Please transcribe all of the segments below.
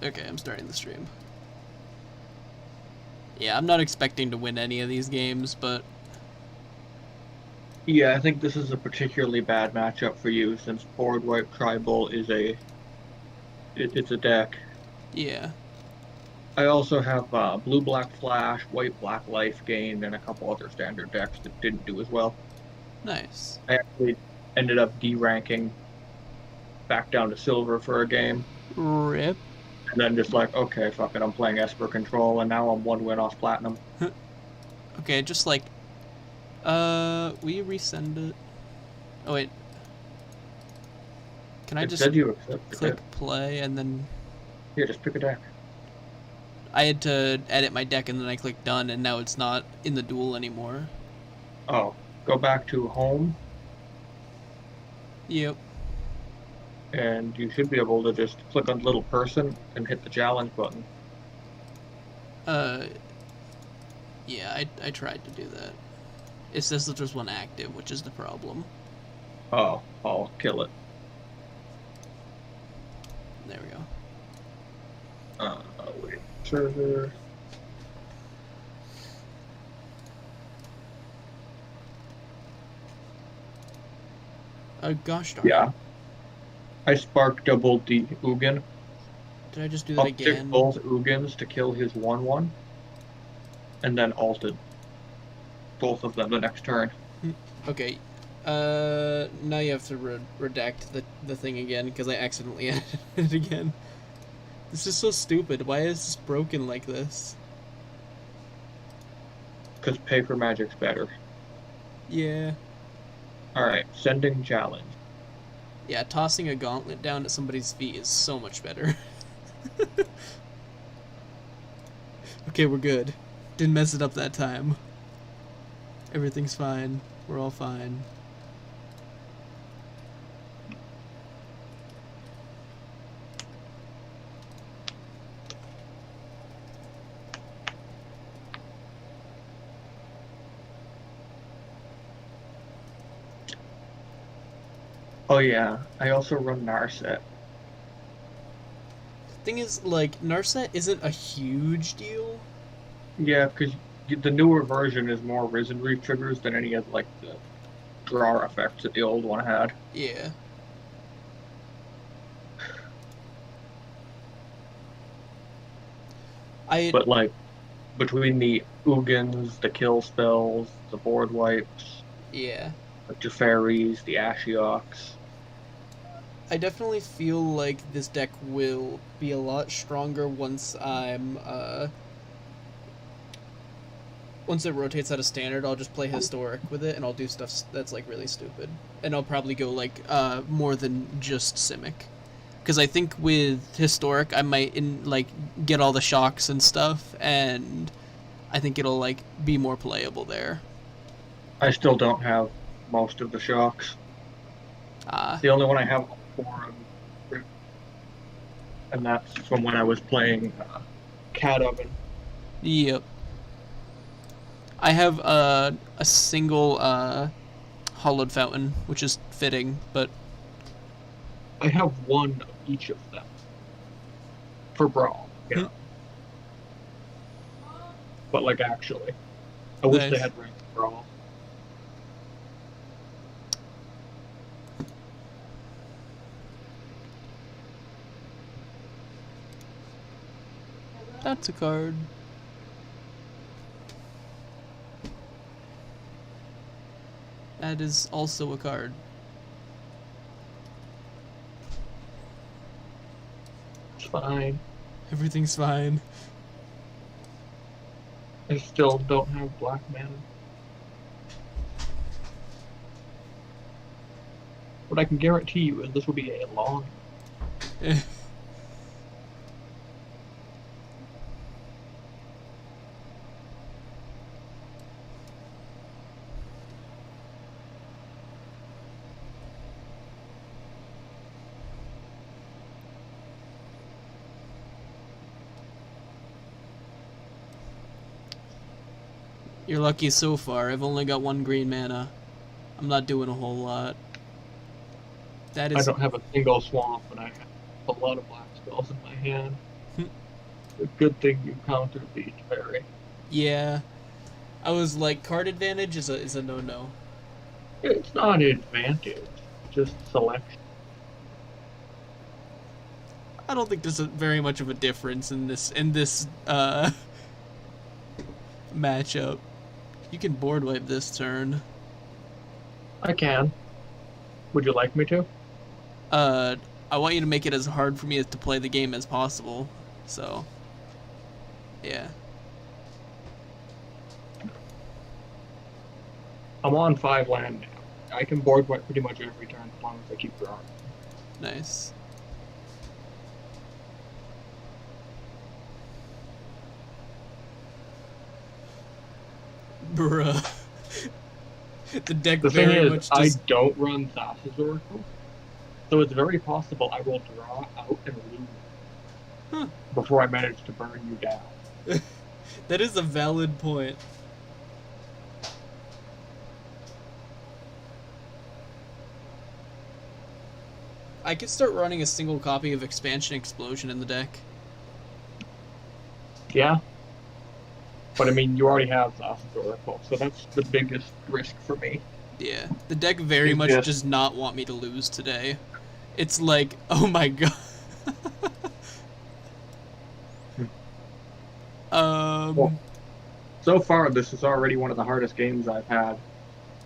Okay, I'm starting the stream. Yeah, I'm not expecting to win any of these games, but... Yeah, I think this is a particularly bad matchup for you since Board Wipe Tribal is it's a deck. Yeah. I also have Blue Black Flash, White Black Life Gain, and a couple other standard decks that didn't do as well. Nice. I actually ended up D-ranking back down to silver for a game, Rip. and then just like, okay, fuck it, I'm playing Esper Control, and now I'm one win off platinum. Okay, just like... will you resend it? Oh, wait. Can I It just said you accepted click it. play and then... Here, just pick a deck. I had to edit my deck and then I clicked done and now it's not in the duel anymore. Oh, go back to home, Yep. and you should be able to just click on little person and hit the challenge button. Uh, yeah, I tried to do that. It says that there's one active, which is the problem. Oh, I'll kill it. There we go. Wait, server. Gosh darn it. Yeah, I spark doubled the Ugin. Did I just do that Uptick again? both Ugins to kill his 1/1, and then alted both of them the next turn. Okay. Now you have to redact the thing again because I accidentally added it again. This is so stupid. Why is this broken like this? Because paper magic's better. Yeah. Alright, sending challenge. Yeah, tossing a gauntlet down at somebody's feet is so much better. Okay, we're good. Didn't mess it up that time. Everything's fine. We're all fine. Oh yeah, I also run Narset. Thing is, like, Narset isn't a huge deal. Yeah, because the newer version is more Risen Reef triggers than any of like the draw effects that the old one had. Yeah. I But like between the Ugins, the kill spells, the board wipes, yeah. the Teferis, the Ashioks. I definitely feel like this deck will be a lot stronger once once it rotates out of standard. I'll just play historic with it and I'll do stuff that's like really stupid. And I'll probably go like more than just Simic. Because I think with historic I might like get all the shocks and stuff, and I think it'll like be more playable there. I still don't have most of the shocks. Uh The only one I have for, and that's from when I was playing Cat Oven. yep. I have a single hollowed fountain, which is fitting, but I have one of each of them for Brawl. Yeah, but like actually, I wish they nice. had ranked Brawl. That's a card. That is also a card. It's fine. Everything's fine. I still don't have black mana. What I can guarantee you is this will be a long. You're lucky so far. I've only got one green mana. I'm not doing a whole lot. That I is... don't have a single swamp, and I have a lot of black spells in my hand. A good thing you countered Beach Berry. Yeah, I was like, card advantage is a no-no. It's not an advantage, just selection. I don't think there's very much of a difference in this matchup. You can board wipe this turn. I can. Would you like me to? I want you to make it as hard for me to play the game as possible. So, yeah. I'm on 5 land now. I can board wipe pretty much every turn as long as I keep drawing. Nice. Bruh. The deck The thing very is, much I just... don't run Thassa's Oracle, so it's very possible I will draw out and lose before I manage to burn you down. That is a valid point. I could start running a single copy of Expansion Explosion in the deck. Yeah. But I mean, you already have Thassa's Oracle, so that's the biggest risk for me. Yeah, the deck very much does not want me to lose today. It's like, oh my god. Well, so far, this is already one of the hardest games I've had,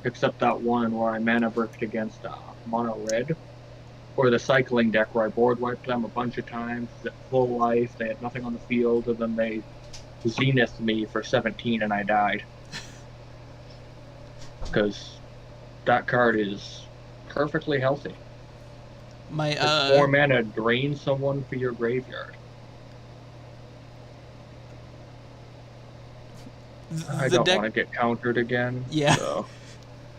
except that one where I mana bricked against mono red, or the cycling deck where I board wiped them a bunch of times at full life. They had nothing on the field, and then they zenithed me for 17 and I died. Because that card is perfectly healthy. My 4 mana drain someone for your graveyard. I don't want to get countered again. Yeah. So.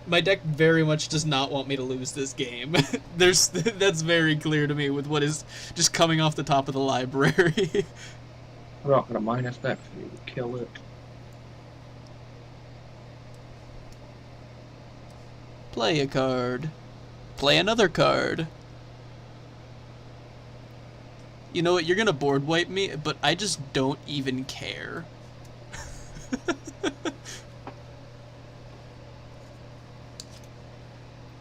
My deck very much does not want me to lose this game. That's very clear to me with what is just coming off the top of the library. I'm not going to minus that for you to kill it. Play a card. Play another card. You know what, you're gonna board wipe me, but I just don't even care.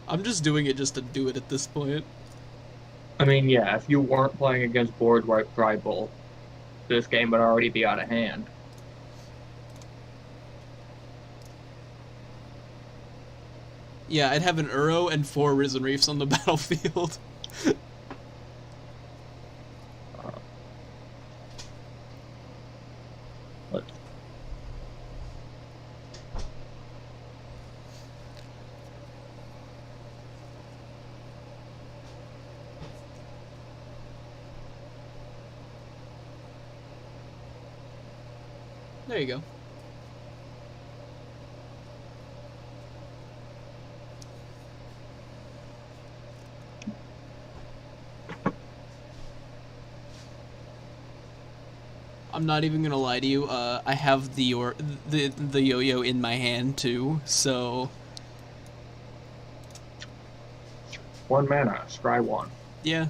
I'm just doing it just to do it at this point. I mean, yeah, if you weren't playing against board wipe tribal, this game would already be out of hand. Yeah, I'd have an Uro and 4 Risen Reefs on the battlefield. There you go. I'm not even gonna lie to you. I have the yo-yo in my hand too, so 1 mana, scry 1. yeah.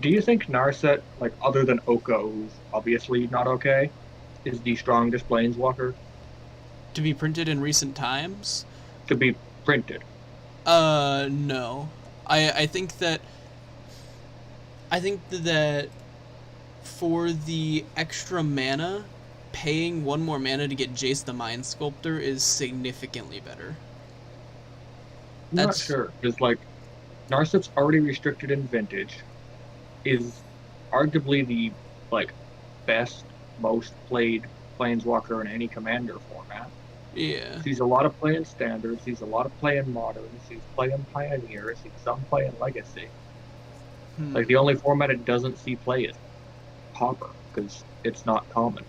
Do you think Narset, like other than Oko, who's obviously not okay, is the strongest planeswalker? To be printed in recent times? To be printed. No. I think that for the extra mana, paying 1 more mana to get Jace the Mind Sculptor is significantly better. I'm not sure, because like Narset's already restricted in Vintage, is arguably the like best, most played planeswalker in any commander format. Yeah. He's a lot of play in standards, he's a lot of play in moderns, he's playing pioneers, he's some play in legacy. Like the only format it doesn't see play is Pauper, because it's not common.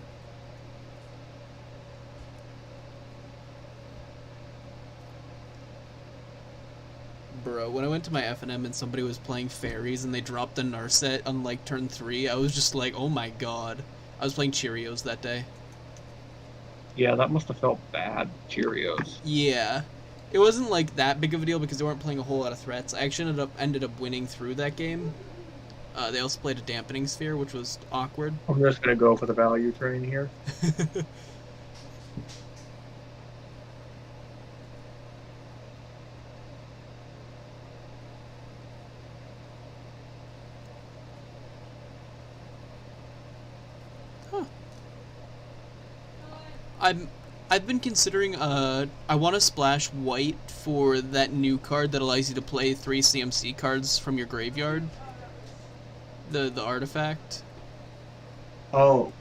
Bro, when I went to my FNM and somebody was playing fairies and they dropped the Narset on like turn 3, I was just like, oh my god. I was playing Cheerios that day. Yeah, that must have felt bad, Cheerios. Yeah. It wasn't like that big of a deal because they weren't playing a whole lot of threats. I actually ended up winning through that game. They also played a dampening sphere, which was awkward. I'm just gonna go for the value train here. Huh. I've been considering I want to splash white for that new card that allows you to play 3 CMC cards from your graveyard. The artifact. Oh,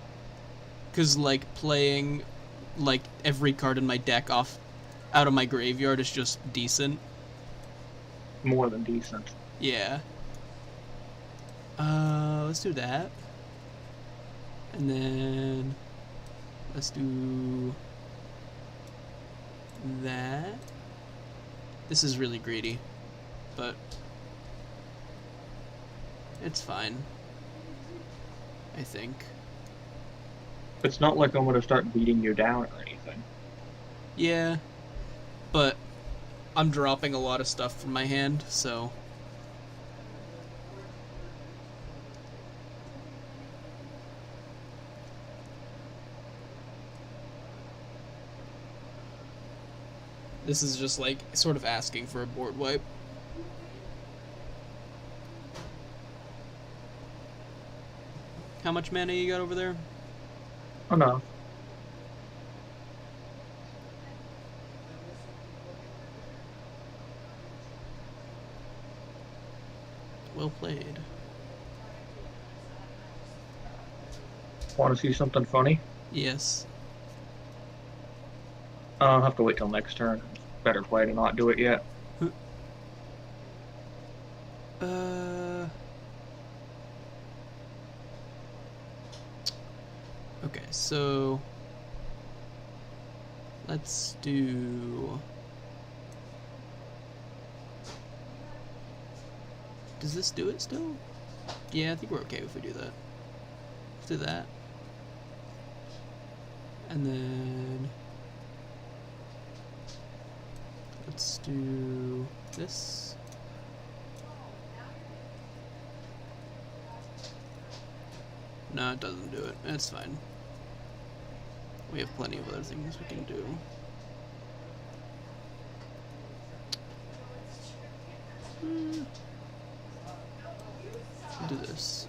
Cuz like playing like every card in my deck off out of my graveyard is just decent. more than decent. Yeah. Let's do that. And then let's do that. This is really greedy, but it's fine, I think. It's not like I'm gonna start beating you down or anything. Yeah, but I'm dropping a lot of stuff from my hand, so this is just like sort of asking for a board wipe. How much mana you got over there? Enough. Well played. Want to see something funny? Yes. I'll have to wait till next turn. Better play to not do it yet. Okay, so let's do. Does this do it still? Yeah, I think we're okay if we do that. Let's do that. And then let's do this. No, it doesn't do it. It's fine. We have plenty of other things we can do. Do this.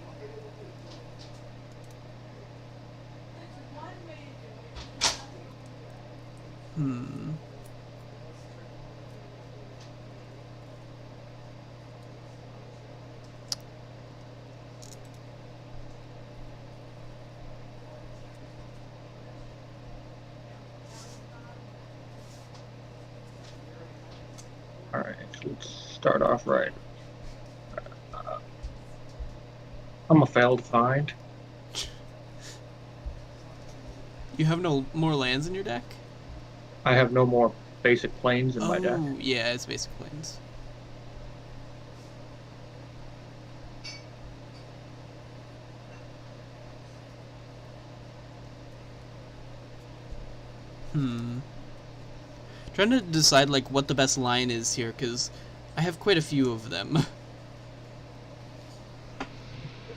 Alright, let's start off right. I'm a failed find. You have no more lands in your deck? I have no more basic planes in my deck. Oh, yeah, it's basic planes. Trying to decide like what the best line is here, because I have quite a few of them.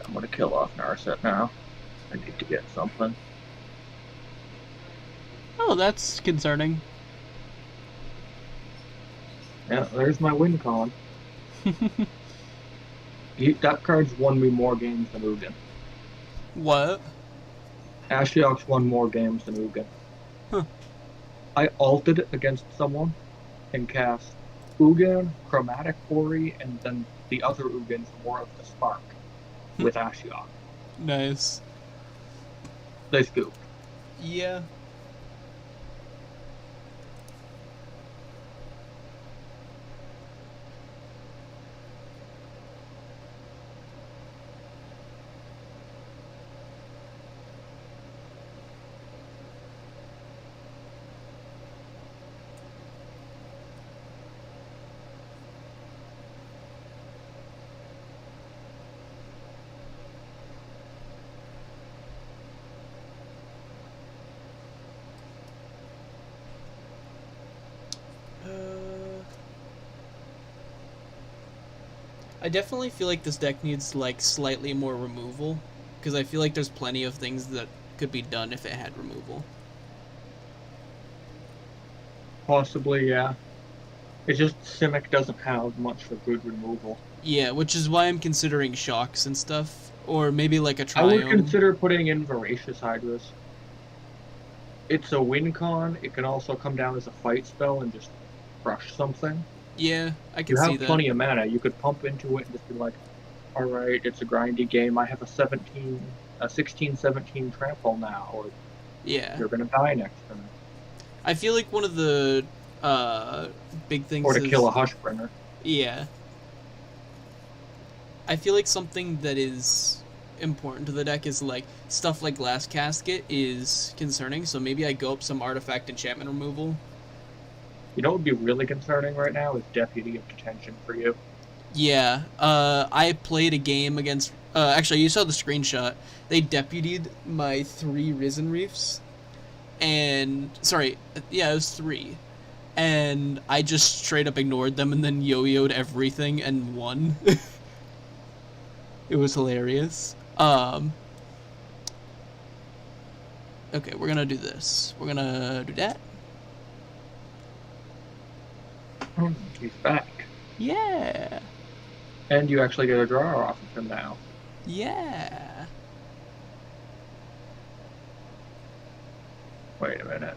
I'm gonna kill off Narset now. I need to get something. Oh, that's concerning. Yeah, there's my win con. That card's won me more games than Ugin. What? Ashiok's won more games than Ugin. Huh. I ulted against someone and cast Ugin, Chromatic Quarry, and then the other Ugin for more of the Spark with Ashiok. Nice. They scooped. Yeah. I definitely feel like this deck needs like slightly more removal, because I feel like there's plenty of things that could be done if it had removal. Possibly, yeah. It's just Simic doesn't have much for good removal. Yeah, which is why I'm considering shocks and stuff, or maybe like a I would triome. consider putting in Voracious Hydras. It's a win con. It can also come down as a fight spell and just crush something. Yeah, I You can see have that. plenty of mana. You could pump into it and just be like, all right, it's a grindy game. I have a 16, 17 trample now, or Yeah, you're gonna die next turn. I feel like one of the big things Or to kill is a Hushbringer. yeah. I feel like something that is important to the deck is like stuff like Glass Casket is concerning. So maybe I go up some artifact enchantment removal. You know what would be really concerning right now is Deputy of Detention for you. Yeah, I played a game against. Actually, you saw the screenshot. They deputied my 3 Risen Reefs, and sorry, yeah, it was 3, and I just straight up ignored them and then yo-yoed everything and won. It was hilarious. Okay, we're gonna do this. We're gonna do that. He's back. Yeah, And you actually get a draw off of him now. yeah. Wait a minute.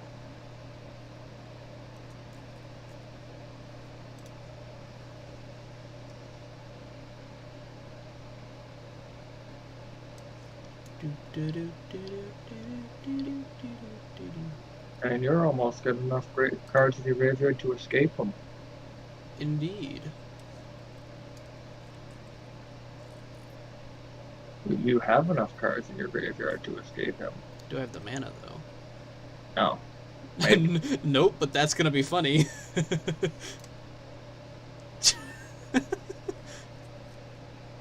And you're almost got enough great cards in your graveyard to escape him. Indeed. You have enough cards in your graveyard to escape him. Do I have the mana though? No. Maybe. Nope, but that's gonna be funny.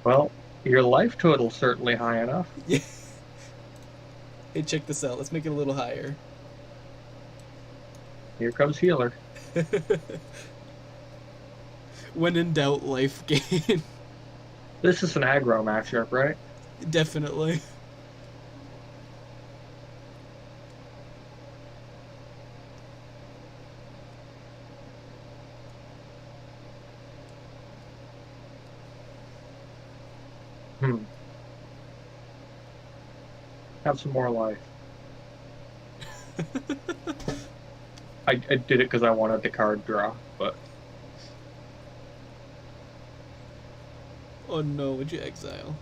Well, your life total's certainly high enough. Yeah. Hey, check this out. Let's make it a little higher. Here comes Healer. When in doubt, life gain. This is an aggro matchup, right? Definitely. Have some more life. I did it because I wanted the card draw, but Oh no, would you exile?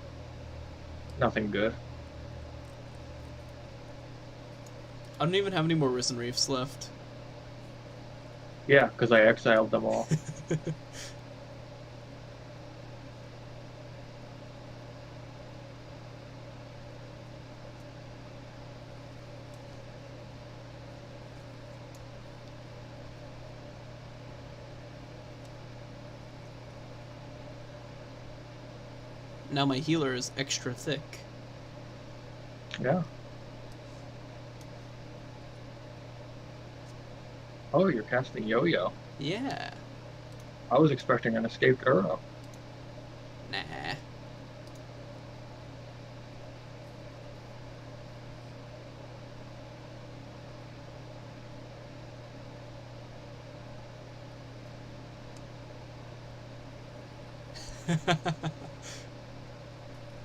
nothing good. I don't even have any more Risen Reefs left. Yeah, because I exiled them all. Now my healer is extra thick. Yeah. Oh, you're casting Yo-Yo. Yeah. I was expecting an escaped Uro. Nah.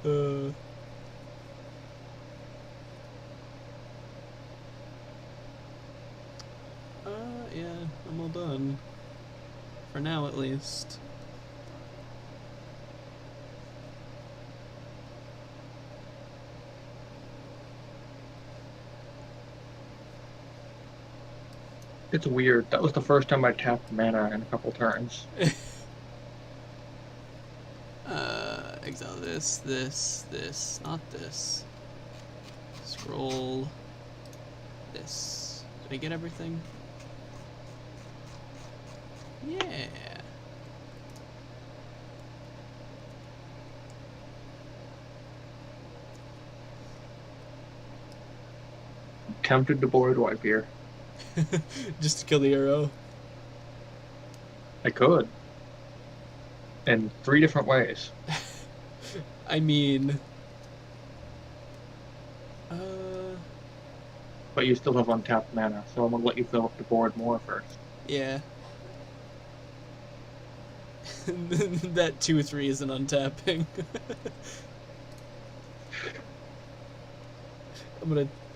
uh. Yeah, I'm all done. For now, at least. It's weird. That was the first time I tapped mana in a couple turns. Exile this, not this. Scroll this. Did I get everything? Yeah. Tempted to board wipe here. Just to kill the arrow. I could. in 3 different ways. I mean, But you still have untapped mana, so I'm gonna let you fill up the board more first. yeah. That 2/3 isn't untapping.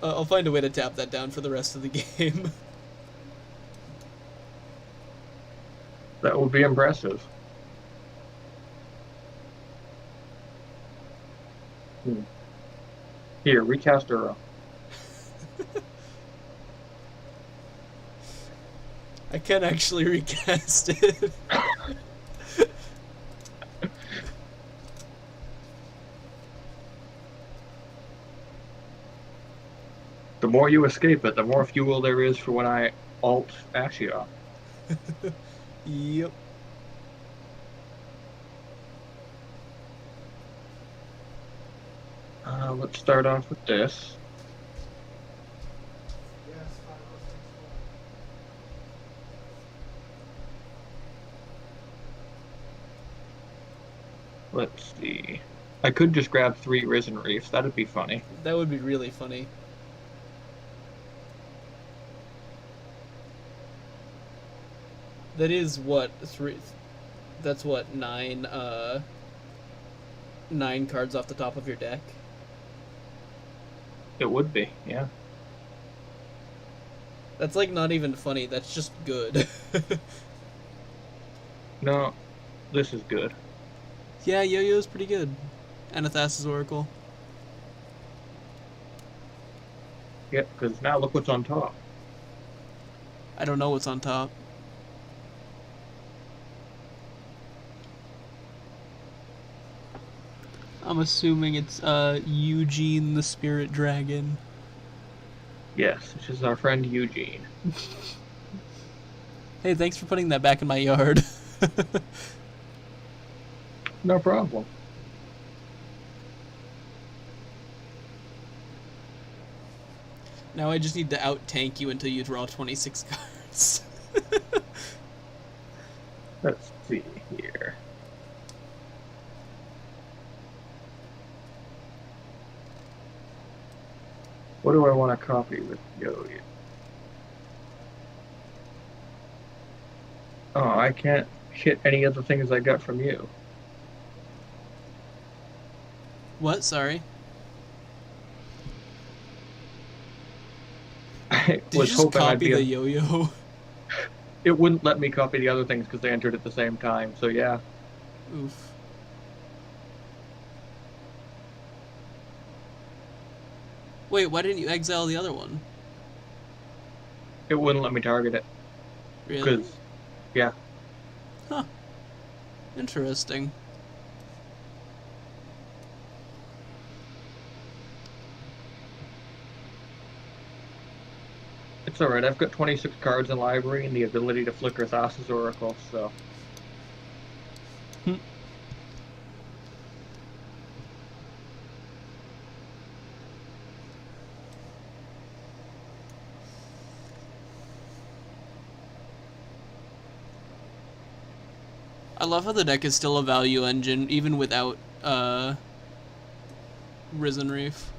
I'll find a way to tap that down for the rest of the game. That would be impressive. Here, recast Uro. I can actually recast it. The more you escape it, the more fuel there is for when I alt Ashia. Yep. Let's start off with this. Let's see. I could just grab 3 Risen Reefs. That'd be funny. That would be really funny. That is what 3. That's what 9. 9 cards off the top of your deck. It would be, yeah. That's like not even funny. That's just good. No, this is good. Yeah, YoYo's pretty good. Anathasis Oracle. Yep, because now look what's on top. I don't know what's on top. I'm assuming it's Eugene the Spirit Dragon. Yes, which is our friend Eugene. Hey, thanks for putting that back in my yard. No problem. Now I just need to out-tank you until you draw 26 cards. Let's see here. What do I want to copy with YoYo? Oh, I can't hit any of the things I got from you. What? Sorry. I Did was you just hoping I'd copy be the yo-yo? It wouldn't let me copy the other things because they entered at the same time, so yeah. Oof. Wait, why didn't you exile the other one? It wouldn't let me target it. Really? Because, yeah. Huh. Interesting. It's alright, I've got 26 cards in library and the ability to flicker Thassa's Oracle, so. I love how the deck is still a value engine, even without, Risen Reef.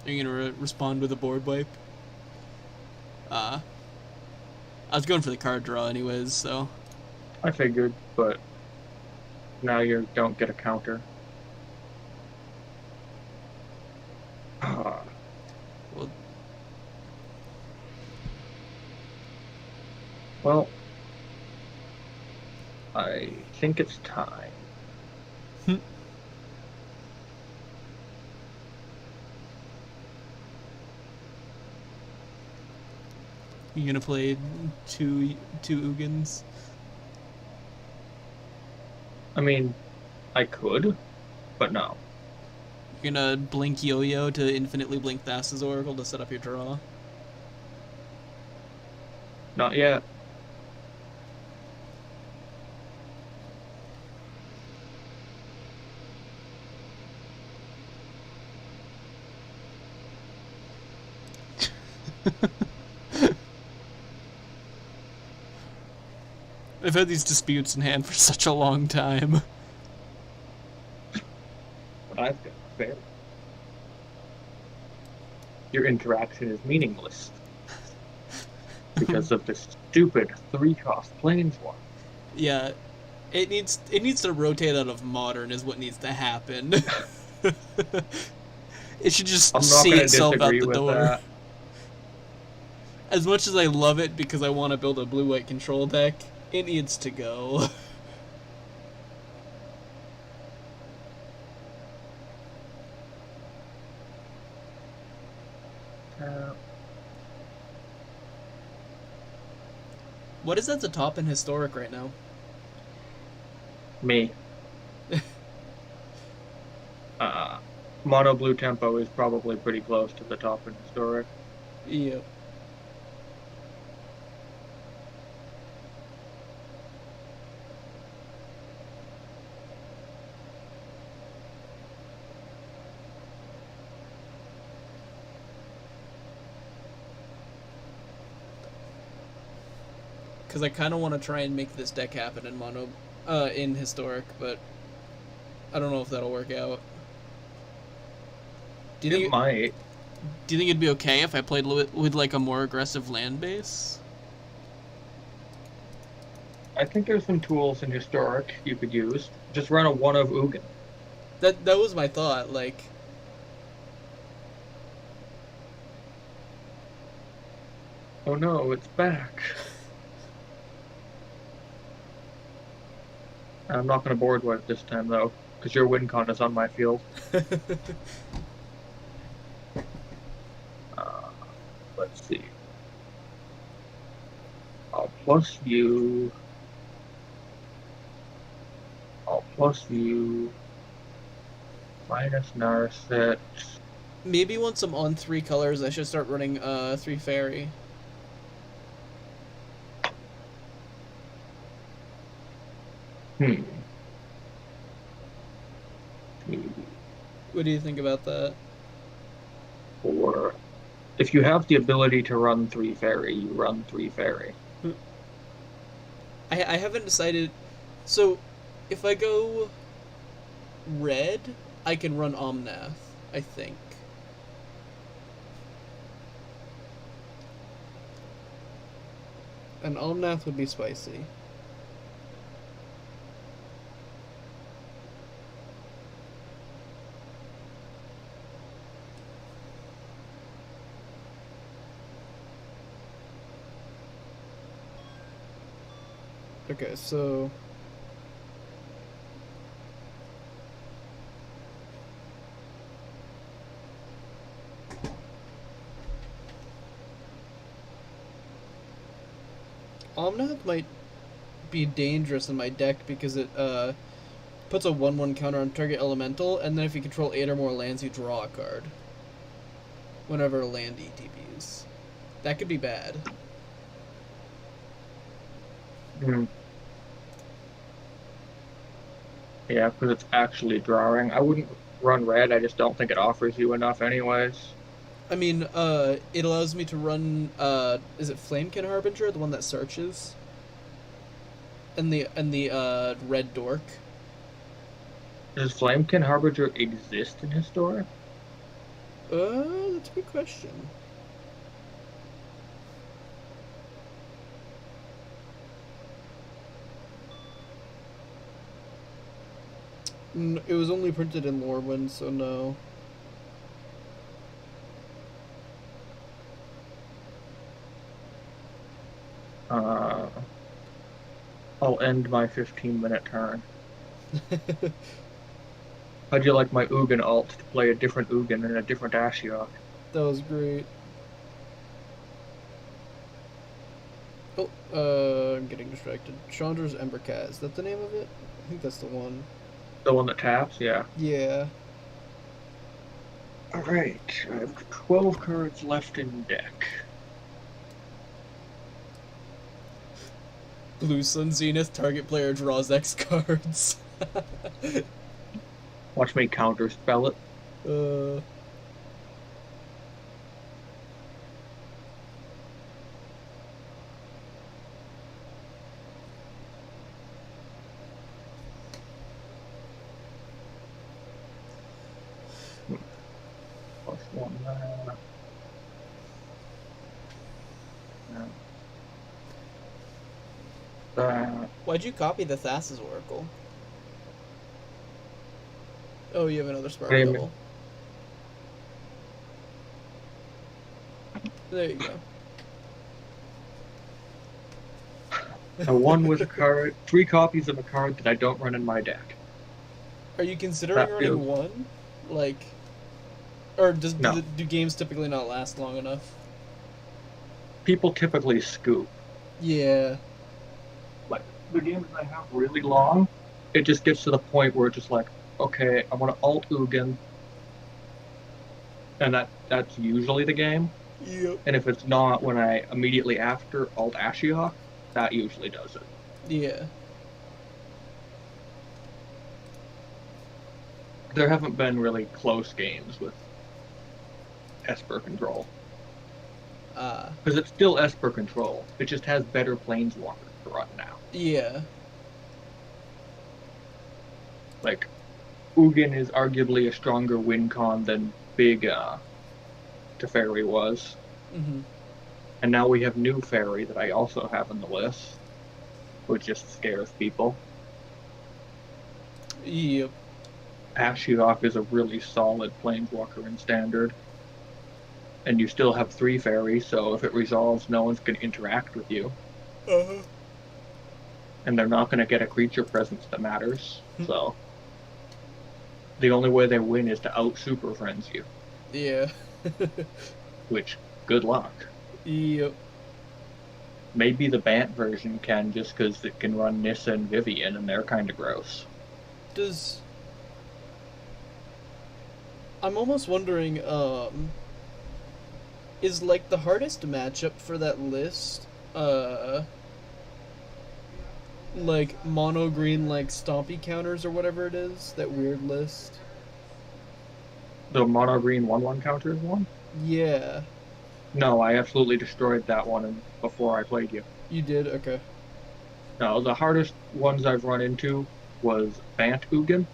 Are you gonna respond with a board wipe? I was going for the card draw anyways, so. I figured, but now you don't get a counter. Well, I think it's time. You gonna play two Ugins? I mean, I could, but no. You're gonna blink Yo-Yo to infinitely blink Thassa's Oracle to set up your draw? Not yet. I've had these disputes in hand for such a long time. But I've got fair. Your interaction is meaningless because of this stupid 3-cost planeswalker. Yeah, it needs to rotate out of modern is what needs to happen. It should just I'm not see going to itself out disagree the with door. that. As much as I love it because I want to build a blue-white control deck, it needs to go. What is at the top in Historic right now? Me. Mono blue tempo is probably pretty close to the top in Historic. Yep. Because I kind of want to try and make this deck happen in mono, in Historic, but I don't know if that'll work out. Do you It might. Do you think it'd be okay if I played with like a more aggressive land base? I think there's some tools in Historic you could use. Just run a 1 of Ugin. That was my thought. Like, Oh no, it's back. I'm not going to board wipe this time though, because your win con is on my field. Let's see. I'll plus you. Minus Narset. maybe once I'm on 3 colors, I should start running 3 fairy. What do you think about that? Or if you have the ability to run 3 fairy, you run 3 fairy. I haven't decided. So, if I go red, I can run Omnath, I think. And Omnath would be spicy. Okay, so Omnath might be dangerous in my deck because it puts a 1/1 counter on target elemental, and then if you control 8 or more lands, you draw a card. Whenever a land ETBs. That could be bad. Yeah, because it's actually drawing. I wouldn't run red, I just don't think it offers you enough anyways. I mean, it allows me to run, is it Flamekin Harbinger, the one that searches? And the red dork. Does Flamekin Harbinger exist in Historic? That's a good question. It was only printed in Lorwyn, so no. I'll end my 15-minute turn. How'd you like my Ugin alt to play a different Ugin and a different Ashiok? That was great. Oh, I'm getting distracted. Chandra's Embercat, is that the name of it? I think that's the one. The one that taps? Yeah. Yeah. Alright, I have 12 cards left in deck. Blue Sun Zenith, target player draws X cards. Watch me counterspell it. Uh, Why'd you copy the Thassa's Oracle? Oh, you have another Spark I mean, Double. There you go. one with a card, 3 copies of a card that I don't run in my deck. Are you considering That feels running one? Like, or no. do games typically not last long enough? People typically scoop. Yeah. Like the games I have really long, it just gets to the point where it's just like, okay, I want to alt Ugin, and that's usually the game. Yep. And if it's not, when I immediately after alt Ashiok, that usually does it. Yeah. There haven't been really close games with Esper control. Because it's still Esper control. It just has better planeswalkers to run now. Yeah. Like, Ugin is arguably a stronger win con than big Teferi was. Mm-hmm. And now we have new Fairy that I also have on the list, which just scares people. Yep. Ashiok is a really solid planeswalker in standard. And you still have 3 fairies, so if it resolves, no one's going to interact with you. Uh-huh. And they're not going to get a creature presence that matters. So the only way they win is to out Super Friends you. Yeah. Which, good luck. Yep. Maybe the Bant version can, just because it can run Nissa and Vivian, and they're kind of gross. I'm almost wondering, is like the hardest matchup for that list, like mono green like stompy counters or whatever it is, that weird list? The mono green 1/1 counters one? Yeah. No, I absolutely destroyed that one before I played you. You did? Okay. No, the hardest ones I've run into was Bant Ugin,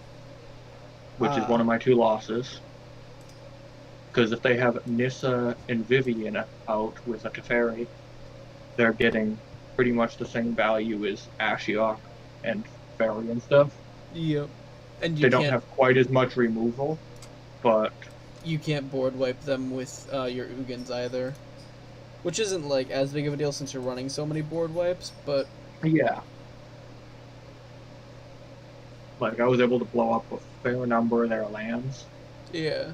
which is one of my 2 losses. Because if they have Nissa and Vivian out with a Teferi, they're getting pretty much the same value as Ashiok and Fairy and stuff. Yep. And They don't have quite as much removal, but you can't board wipe them with your Ugins either. Which isn't like as big of a deal since you're running so many board wipes, but yeah. Like, I was able to blow up a fair number of their lands. yeah.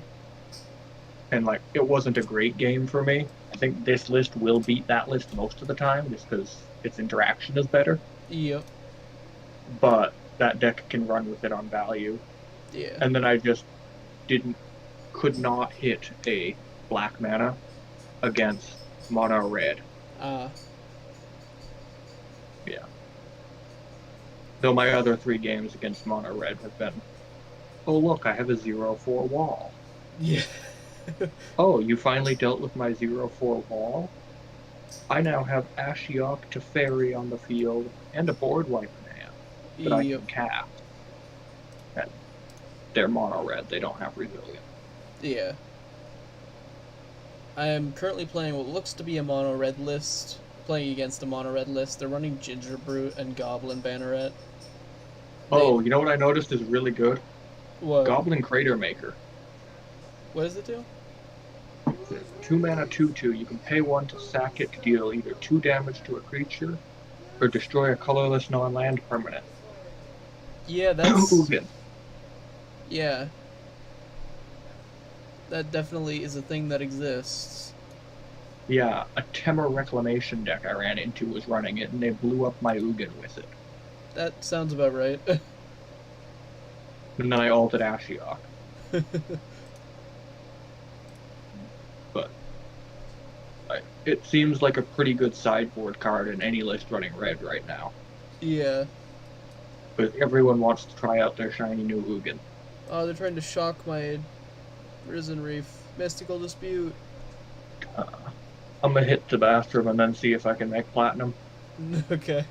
And, like, it wasn't a great game for me. I think this list will beat that list most of the time, just because its interaction is better. Yep. But that deck can run with it on value. Yeah. And then I just could not hit a black mana against mono red. Yeah. Though my other 3 games against mono red have been, oh look, I have a 0/4 wall. Yeah. Oh, you finally dealt with my 0/4 wall? I now have Ashiok Teferi on the field and a board wipe in hand that I can cast. And they're mono red, they don't have resilient. Yeah. I am currently playing what looks to be a mono red list. Playing against a mono red list. They're running Ginger Brute and Goblin Banneret. Oh, you know what I noticed is really good? What? Goblin Crater Maker. What does it do? 2 mana 2/2. You can pay 1 to sack it to deal either 2 damage to a creature or destroy a colorless non-land permanent. Yeah, that's... Ugin. Yeah. That definitely is a thing that exists. Yeah, a Temur Reclamation deck I ran into was running it, and they blew up my Ugin with it. That sounds about right. And then I ulted Ashiok. But it seems like a pretty good sideboard card in any list running red right now. Yeah. But everyone wants to try out their shiny new Ugin. Oh, they're trying to shock my Risen Reef. Mystical Dispute. I'm gonna hit the bathroom and then see if I can make platinum. Okay.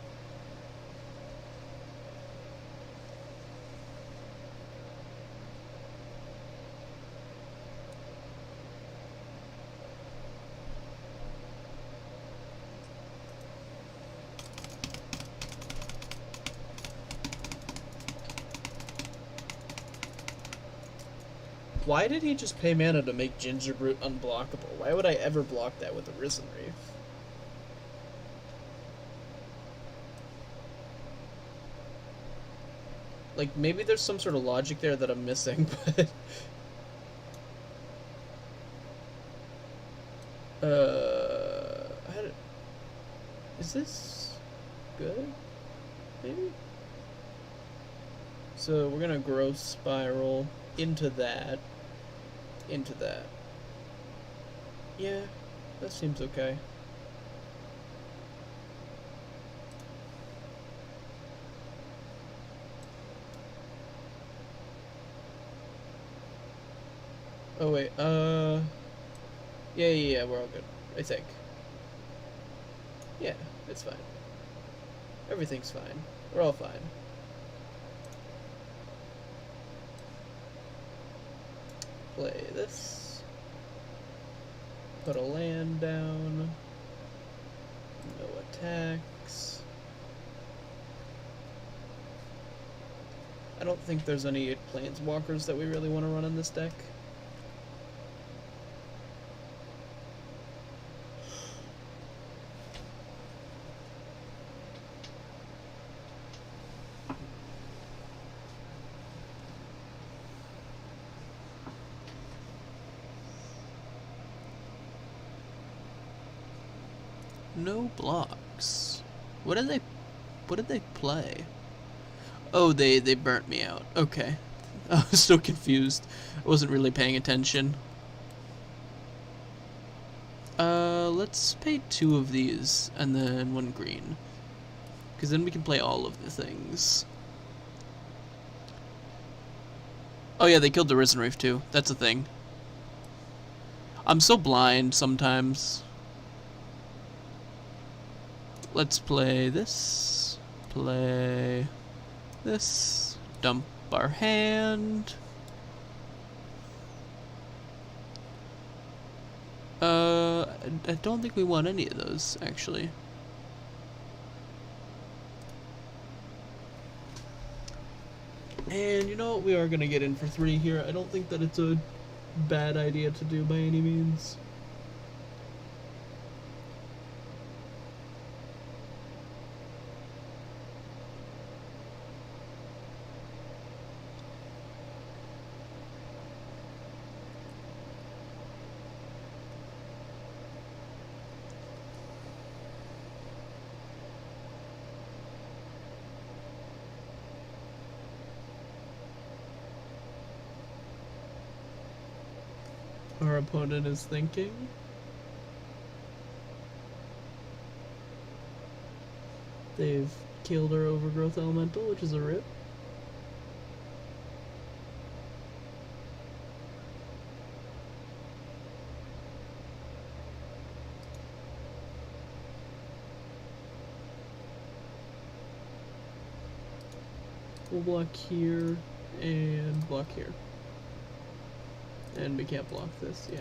Why did he just pay mana to make Gingerbrute unblockable? Why would I ever block that with a Risen Reef? Like, maybe there's some sort of logic there that I'm missing, but... Is this good? Maybe? So we're gonna Growth Spiral into that. Into that. Yeah, that seems okay. Oh wait, yeah, we're all good, I think. Yeah, it's fine. Everything's fine. We're all fine. Play this. Put a land down. No attacks. I don't think there's any planeswalkers that we really want to run in this deck. No blocks. What did they play? Oh, they burnt me out. Okay. I was so confused. I wasn't really paying attention. Let's pay 2 of these and then 1 green. Because then we can play all of the things. Oh yeah, they killed the Risen Reef too. That's a thing. I'm so blind sometimes. Let's play this. Play this. Dump our hand. I don't think we want any of those, actually. And you know what? We are gonna get in for 3 here. I don't think that it's a bad idea to do by any means. Our opponent is thinking. They've killed our Overgrowth Elemental, which is a rip. We'll block here and block here. And we can't block this, yeah.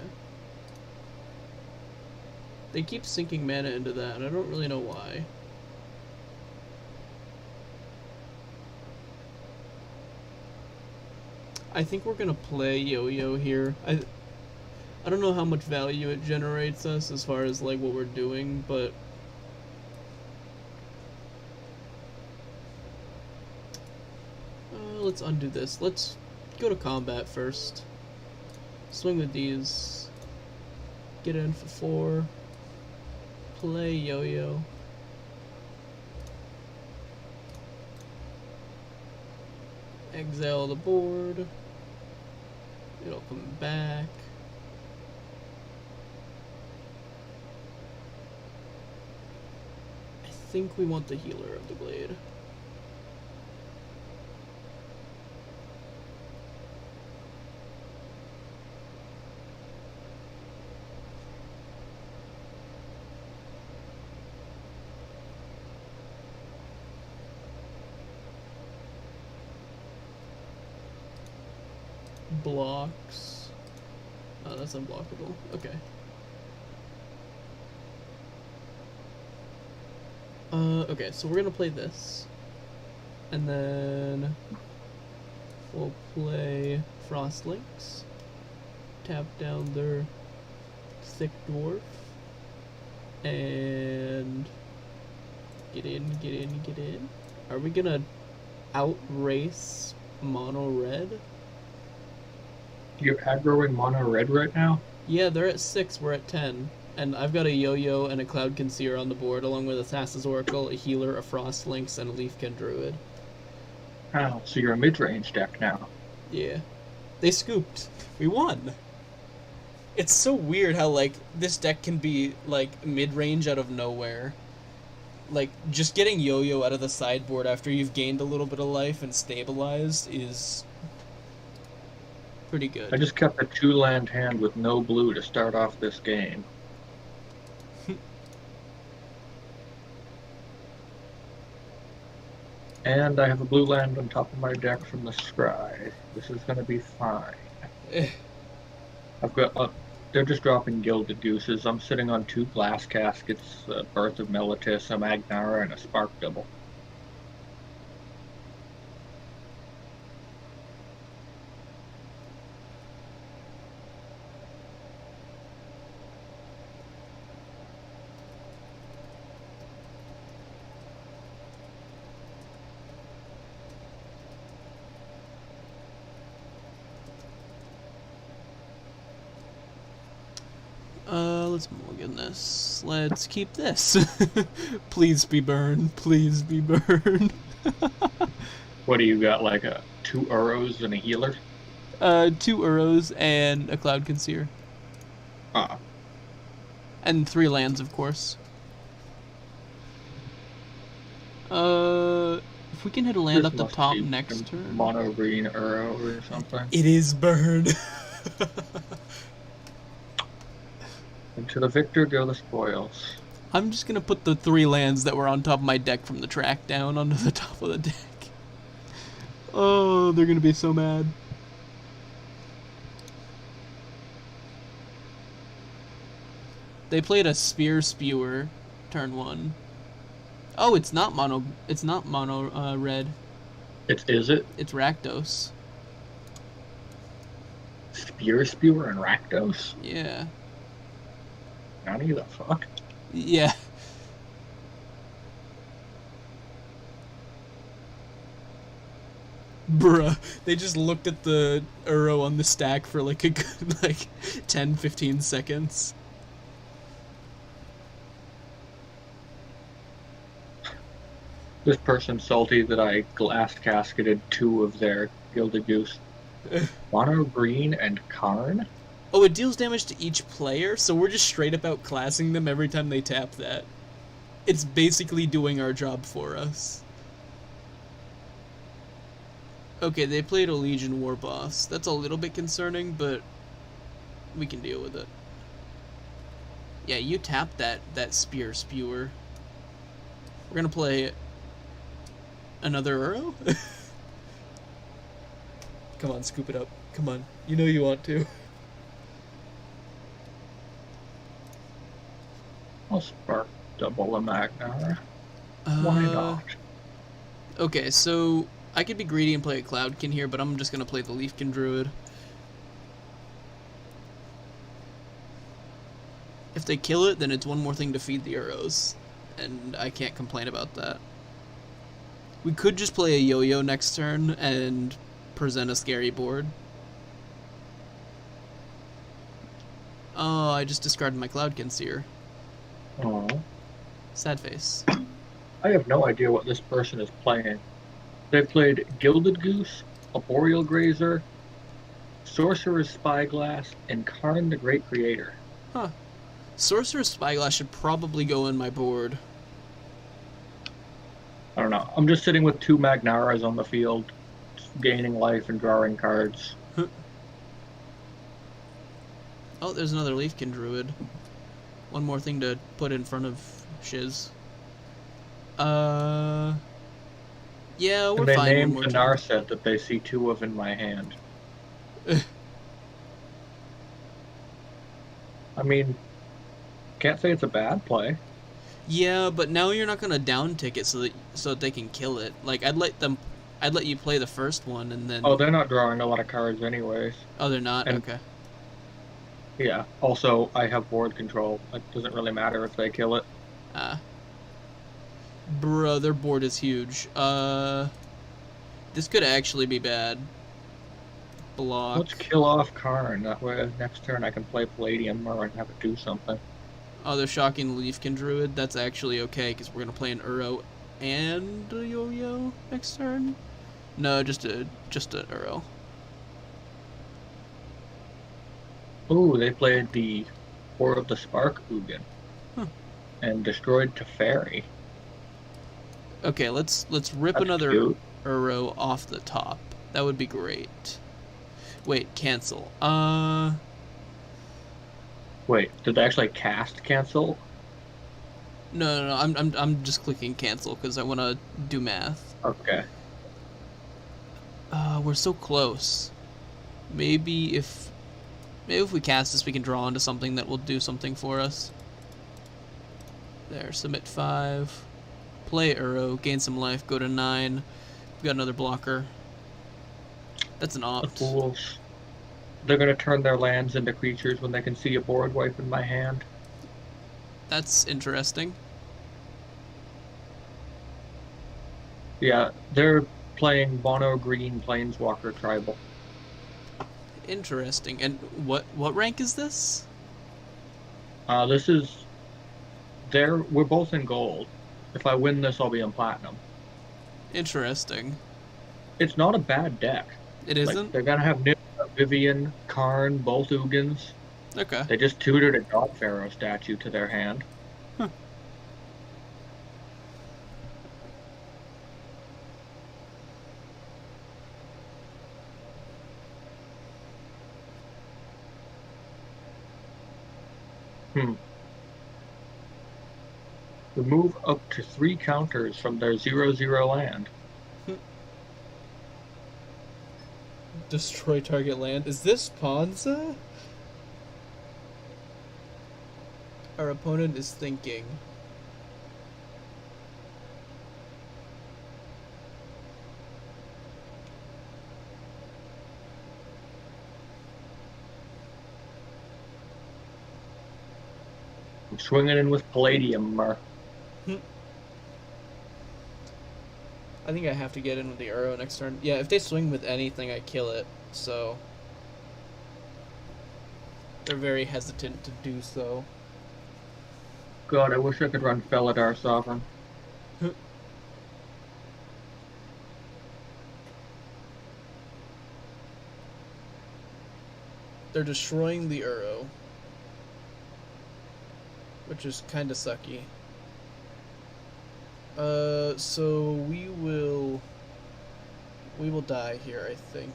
They keep sinking mana into that, and I don't really know why. I think we're gonna play Yo-Yo here. I don't know how much value it generates us as far as like what we're doing, but let's undo this. Let's go to combat first. Swing with these. Get in for 4. Play Yo-Yo. Exile the board. It'll come back. I think we want the Healer of the Blade. Blocks. Oh, that's unblockable. Okay. Okay, so we're gonna play this. And then we'll play Frostlinks. tap down their thick dwarf. And get in. Are we gonna outrace mono red? You're aggroing mono red right now? Yeah, they're at 6, we're at 10. And I've got a Yo-Yo and a Cloud Concealer on the board, along with a Thassa's Oracle, a Healer, a Frost Lynx, and a Leafkin Druid. Oh, so you're a mid-range deck now. Yeah. They scooped. We won. It's so weird how, like, this deck can be, like, mid-range out of nowhere. Like, just getting Yo-Yo out of the sideboard after you've gained a little bit of life and stabilized is pretty good. I just kept a 2-land hand with no blue to start off this game. And I have a blue land on top of my deck from the scry. This is going to be fine. I've got... they're just dropping Gilded Gooses. I'm sitting on 2 Glass Caskets, a Birth of Meletis, a Magnara, and a Spark Double. Let's mulligan this. Let's keep this. Please be burned. Please be burned. What do you got, like 2 Uros and a healer? 2 Uros and a Cloud Concealer. Ah. And 3 lands, of course. If we can hit a land up the top next turn. Mono green Uro or something. It is burned. And to the victor go the spoils. I'm just gonna put the 3 lands that were on top of my deck from the track down onto the top of the deck. Oh, they're gonna be so mad. They played a Spear Spewer, turn 1. Oh, it's not mono red. Is it? It's Rakdos. Spear Spewer and Rakdos? Yeah. How do you the fuck? Yeah. Bruh, they just looked at the Uro on the stack for like a good, like, 10-15 seconds. This person's salty that I glass casketed 2 of their Gilded Goose. Mono green and Karn? Oh, it deals damage to each player, so we're just straight up outclassing them every time they tap that. It's basically doing our job for us. Okay, they played a Legion War Boss. That's a little bit concerning, but we can deal with it. Yeah, you tap that Spear Spewer. We're gonna play another Uro? Come on, scoop it up. Come on. You know you want to. I'll Spark Double a Magnara. Why not? Okay, so I could be greedy and play a Cloudkin here, but I'm just gonna play the Leafkin Druid. If they kill it, then it's one more thing to feed the Uros, and I can't complain about that. We could just play a Yo-Yo next turn and present a scary board. Oh, I just discarded my Cloud Concealer. Oh. Sad face. I have no idea what this person is playing. They played Gilded Goose, a Boreal Grazer, Sorcerer's Spyglass, and Karn the Great Creator. Huh. Sorcerer's Spyglass should probably go in my board. I don't know. I'm just sitting with 2 Magnaras on the field, gaining life and drawing cards. Oh, there's another Leafkin Druid. One more thing to put in front of Shiz. Yeah, we're and they fine. named the Narset that they see 2 of in my hand. I mean, can't say it's a bad play. Yeah, but now you're not gonna down tick it so that they can kill it. Like I'd let you play the first one and then. Oh, they're not drawing a lot of cards anyways. Oh, they're not. And okay. Yeah. Also, I have board control. It doesn't really matter if they kill it. Ah. Bro, their board is huge. This could actually be bad. Let's Block. kill off Karn. That way, next turn I can play Palladium or I can have it do something. Oh, they're shocking Leafkin Druid. That's actually okay, because we're going to play an Uro and a Yo-Yo next turn. No, just a Uro. Ooh, they played the War of the Spark Ugin Huh. and destroyed Teferi. Okay, let's rip That's another cute. Uro off the top. That would be great. Wait, cancel. Wait, did they actually cast cancel? No. I'm just clicking cancel because I want to do math. Okay. We're so close. Maybe if we cast this, we can draw into something that will do something for us. There, submit 5. Play Uro, gain some life, go to 9. We got another blocker. That's an The opt. fools. They're gonna turn their lands into creatures when they can see a board wipe in my hand. That's interesting. Yeah, they're playing Mono Green Planeswalker Tribal. Interesting. And what rank is this? This is we're both in gold. If I win this, I'll be in platinum. Interesting. It's not a bad deck. It Like isn't? they're gonna have Vivian, Karn, both Ugins. Okay. They just tutored a God Pharaoh statue to their hand. Huh. Remove up to 3 counters from their 0/0 land. Destroy target land. Is this Ponza? Our opponent is thinking. I'm swinging in with Palladium. I think I have to get in with the Uro next turn. Yeah, if they swing with anything, I kill it. So they're very hesitant to do so. God, I wish I could run Felidar Sovereign. They're destroying the Uro, which is kind of sucky. So we will die here, I think.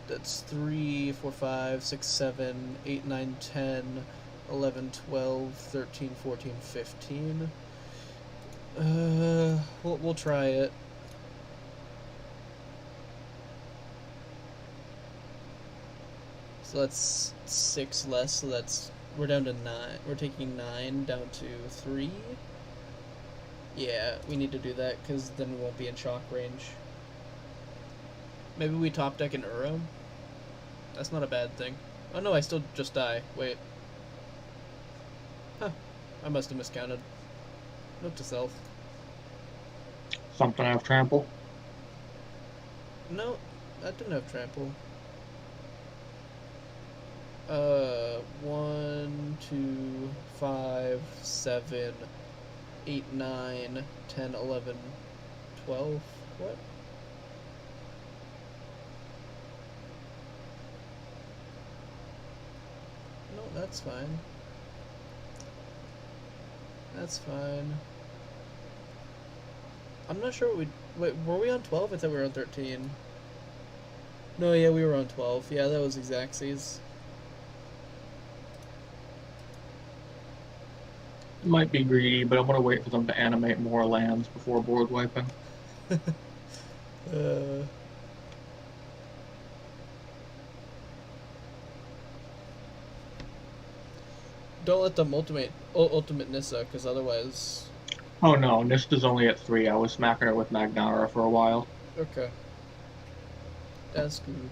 That's 3, 4, 5, 6, 7, 8, 9, 10, 11, 12, 13, 14, 15. We'll try it. So that's 6 less, so that's we're down to 9. We're taking 9 down to 3. Yeah, we need to do that because then we won't be in shock range. Maybe we top deck an Uro? That's not a bad thing. Oh no, I still just die. Wait. Huh. I must have miscounted. Note to self. Something I have trample. No, that didn't have trample. 1, 2, 5, 7, 8, 9, 10, 11, 12. What? No, that's fine. That's fine. I'm not sure what we... Wait, were we on 12? I thought we were on 13. No, yeah, we were on 12. Yeah, that was Exactsies. Might be greedy, but I'm gonna wait for them to animate more lands before board wiping. Don't let them ultimate Nissa, because otherwise... Oh no, Nista's only at 3. I was smacking her with Magnara for a while. Okay. That's good.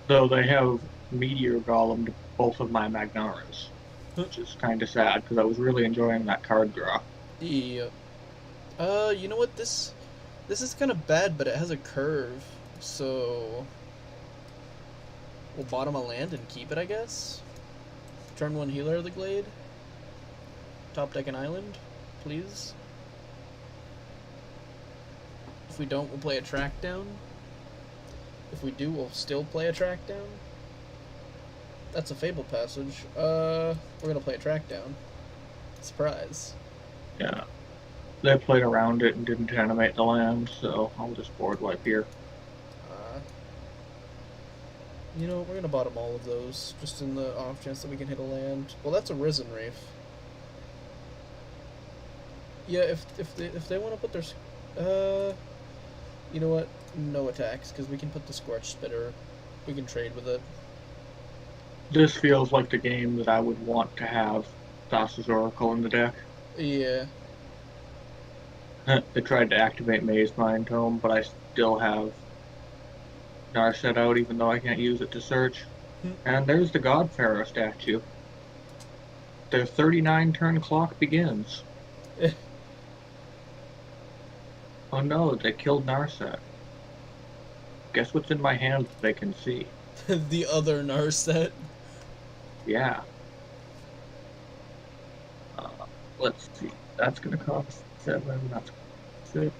Though they have Meteor Golem to both of my Magnaras, which is kind of sad because I was really enjoying that card draw. Yeah. You know what? This is kind of bad, but it has a curve, so we'll bottom a land and keep it, I guess. Turn 1 Healer of the Glade. Top deck an island, please. If we don't, we'll play a track down. If we do, we'll still play a track down. That's a Fable Passage. We're gonna play a track down. Surprise. Yeah. They played around it and didn't animate the land, so I'll just board wipe here. You know, we're gonna bottom all of those, just in the off chance that we can hit a land. Well, that's a Risen Reef. Yeah, if they want to put their, you know what? No attacks, because we can put the Scorch Spitter. We can trade with it. This feels like the game that I would want to have Thassa's Oracle in the deck. Yeah. They tried to activate Maze Mind Tome, but I still have Narset out, even though I can't use it to search. And there's the God Pharaoh statue. Their 39 turn clock begins. Oh no, they killed Narset. Guess what's in my hand that they can see? The other Narset. Yeah. Let's see. That's gonna cost 7. That's 6.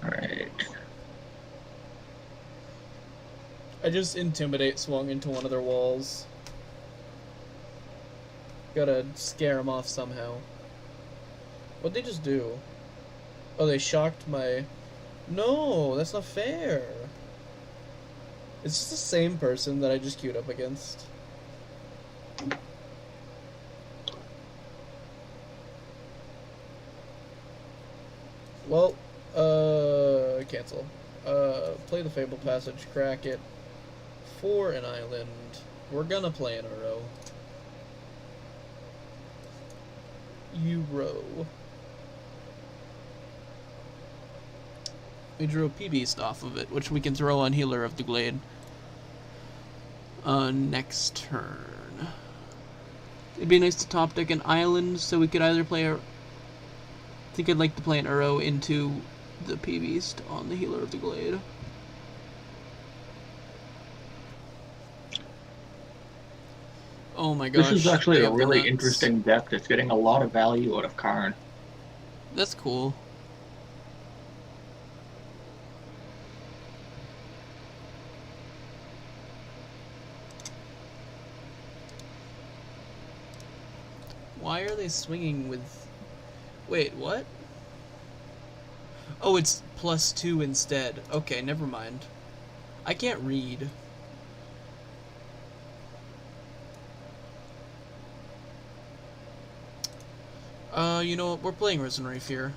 Alright. I just Intimidate swung into one of their walls. Gotta scare them off somehow. What'd they just do? Oh, they shocked my... No, that's not fair. It's just the same person that I just queued up against. Well, cancel. Play the Fable Passage, crack it. For an island. We're gonna play in a row. We drew a P-Beast off of it, which we can throw on Healer of the Glade. Next turn. It'd be nice to top deck an island, so we could either play a... I think I'd like to play an Uro into the P-Beast on the Healer of the Glade. Oh my gosh. This is actually a really interesting deck that's getting a lot of value out of Karn. That's cool. Why are they swinging with... Wait, what? Oh, it's +2 instead. Okay, never mind. I can't read. You know what? We're playing Risen Reef here.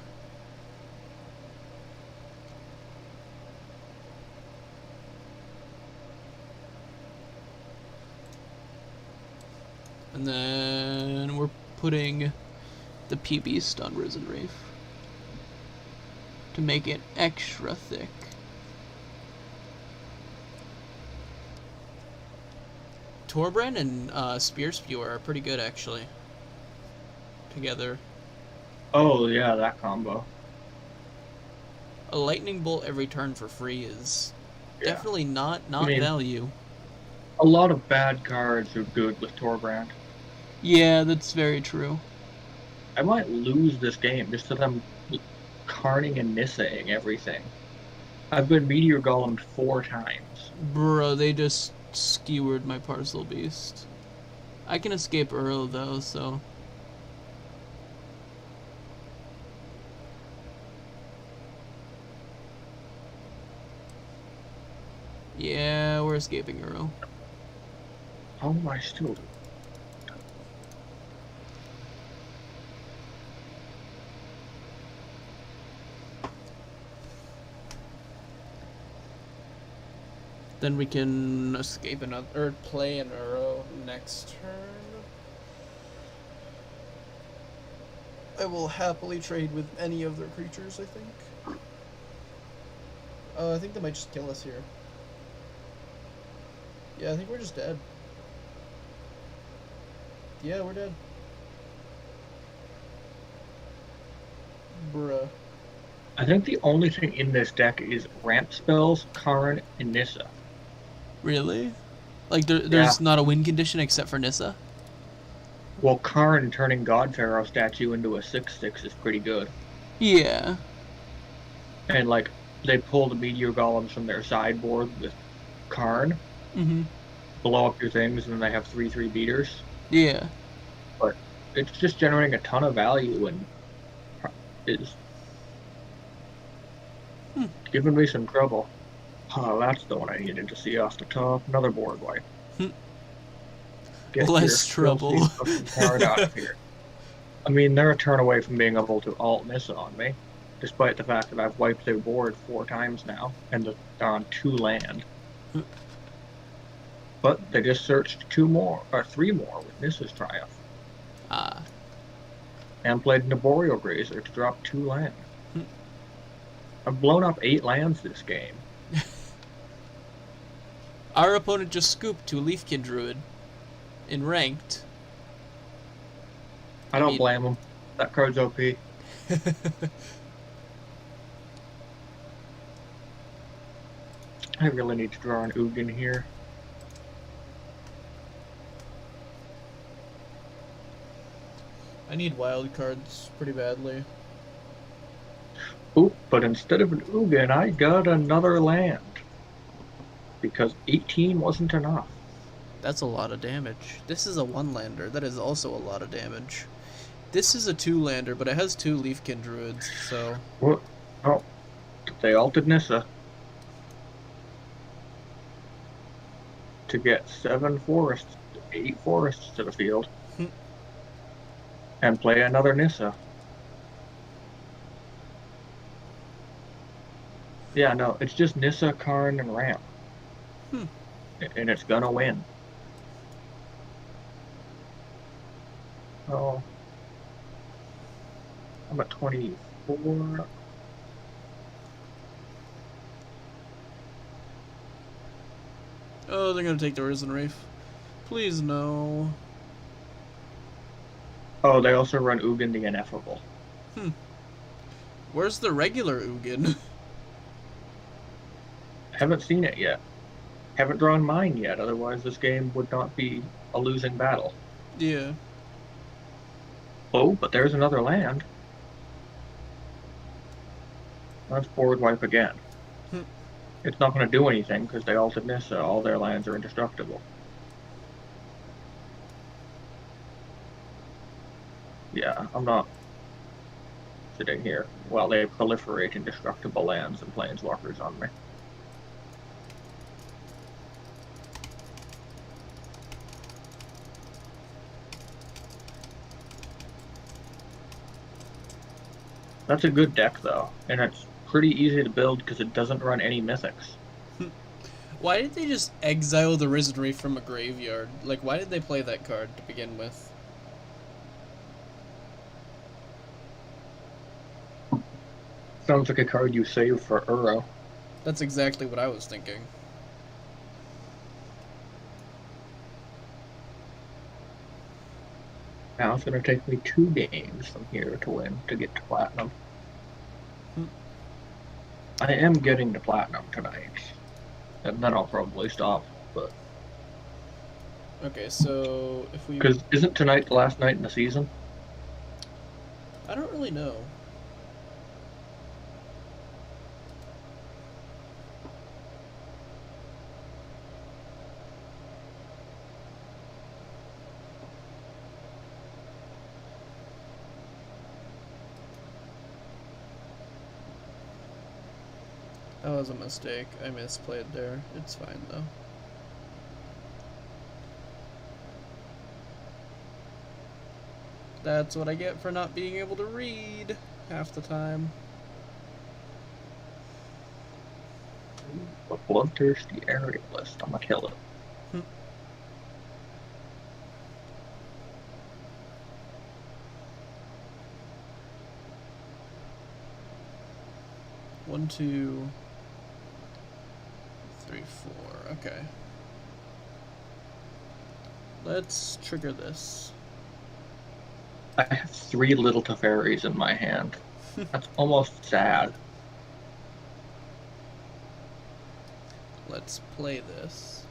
And then we're putting the P-Beast on Risen Reef to make it extra thick. Torbrand and Spear Spewer are pretty good, actually. Together. Oh, yeah, that combo. A Lightning Bolt every turn for free is definitely not value. A lot of bad cards are good with Torbrand. Yeah, that's very true. I might lose this game just because I'm Karning and Nissaing everything. I've been Meteor Golemed 4 times. Bro, they just skewered my Parcel Beast. I can escape Uro though, so... Yeah, we're escaping Uro. How am I still... Then we can escape another, or play an Uro next turn. I will happily trade with any of their creatures, I think. I think they might just kill us here. Yeah, I think we're just dead. Yeah, we're dead. Bruh. I think the only thing in this deck is ramp spells, Karn, and Nissa. Really? Like, there's not a win condition except for Nissa? Well, Karn turning God Pharaoh statue into a 6/6 is pretty good. Yeah. And, like, they pull the Meteor Golems from their sideboard with Karn, blow up your things, and then they have 3/3 beaters. Yeah. But it's just generating a ton of value and is giving me some trouble. Oh, that's the one I needed to see off the top. Another board wipe. Get Less trouble. Card out of here. I mean, they're a turn away from being able to alt Nissa on me, despite the fact that I've wiped their board 4 times now, and they're on 2 land. But they just searched 3 more with Nissa's Triumph. And played an Arboreal Grazer to drop 2 land. I've blown up 8 lands this game. Our opponent just scooped to a Leafkin Druid in ranked. I don't blame him. That card's OP. I really need to draw an Ugin here. I need wild cards pretty badly. Oop, but instead of an Ugin, I got another land. Because 18 wasn't enough. That's a lot of damage. This is a 1-lander. That is also a lot of damage. This is a 2-lander, but it has 2 Leafkin Druids, so... What? Oh, they altered Nissa. To get 8 forests to the field. And play another Nissa. Yeah, no, it's just Nissa, Karn, and Ramp. And it's gonna win. Oh. I'm at 24. Oh, they're gonna take the Risen Wraith. Please, no. Oh, they also run Ugin the Ineffable. Where's the regular Ugin? Haven't seen it yet. Haven't drawn mine yet, otherwise this game would not be a losing battle. Yeah. Oh, but there's another land. Let's board wipe again. It's not going to do anything because they altered Nissa. All their lands are indestructible. Yeah, I'm not sitting here while they proliferate indestructible lands and planeswalkers on me. That's a good deck, though, and it's pretty easy to build because it doesn't run any mythics. Why did they just exile the Risen Wraith from a graveyard? Like, why did they play that card to begin with? Sounds like a card you save for Uro. That's exactly what I was thinking. Now it's going to take me 2 games from here to win to get to Platinum. I am getting to Platinum tonight. And then I'll probably stop, but... Okay, so if we... Because isn't tonight the last night in the season? I don't really know. That was a mistake. I misplayed there. It's fine, though. That's what I get for not being able to read half the time. A bloodthirsty aerialist. I'm gonna kill it. 1, 2, 3, 4. Okay. Let's trigger this. I have 3 little Teferis in my hand. That's almost sad. Let's play this.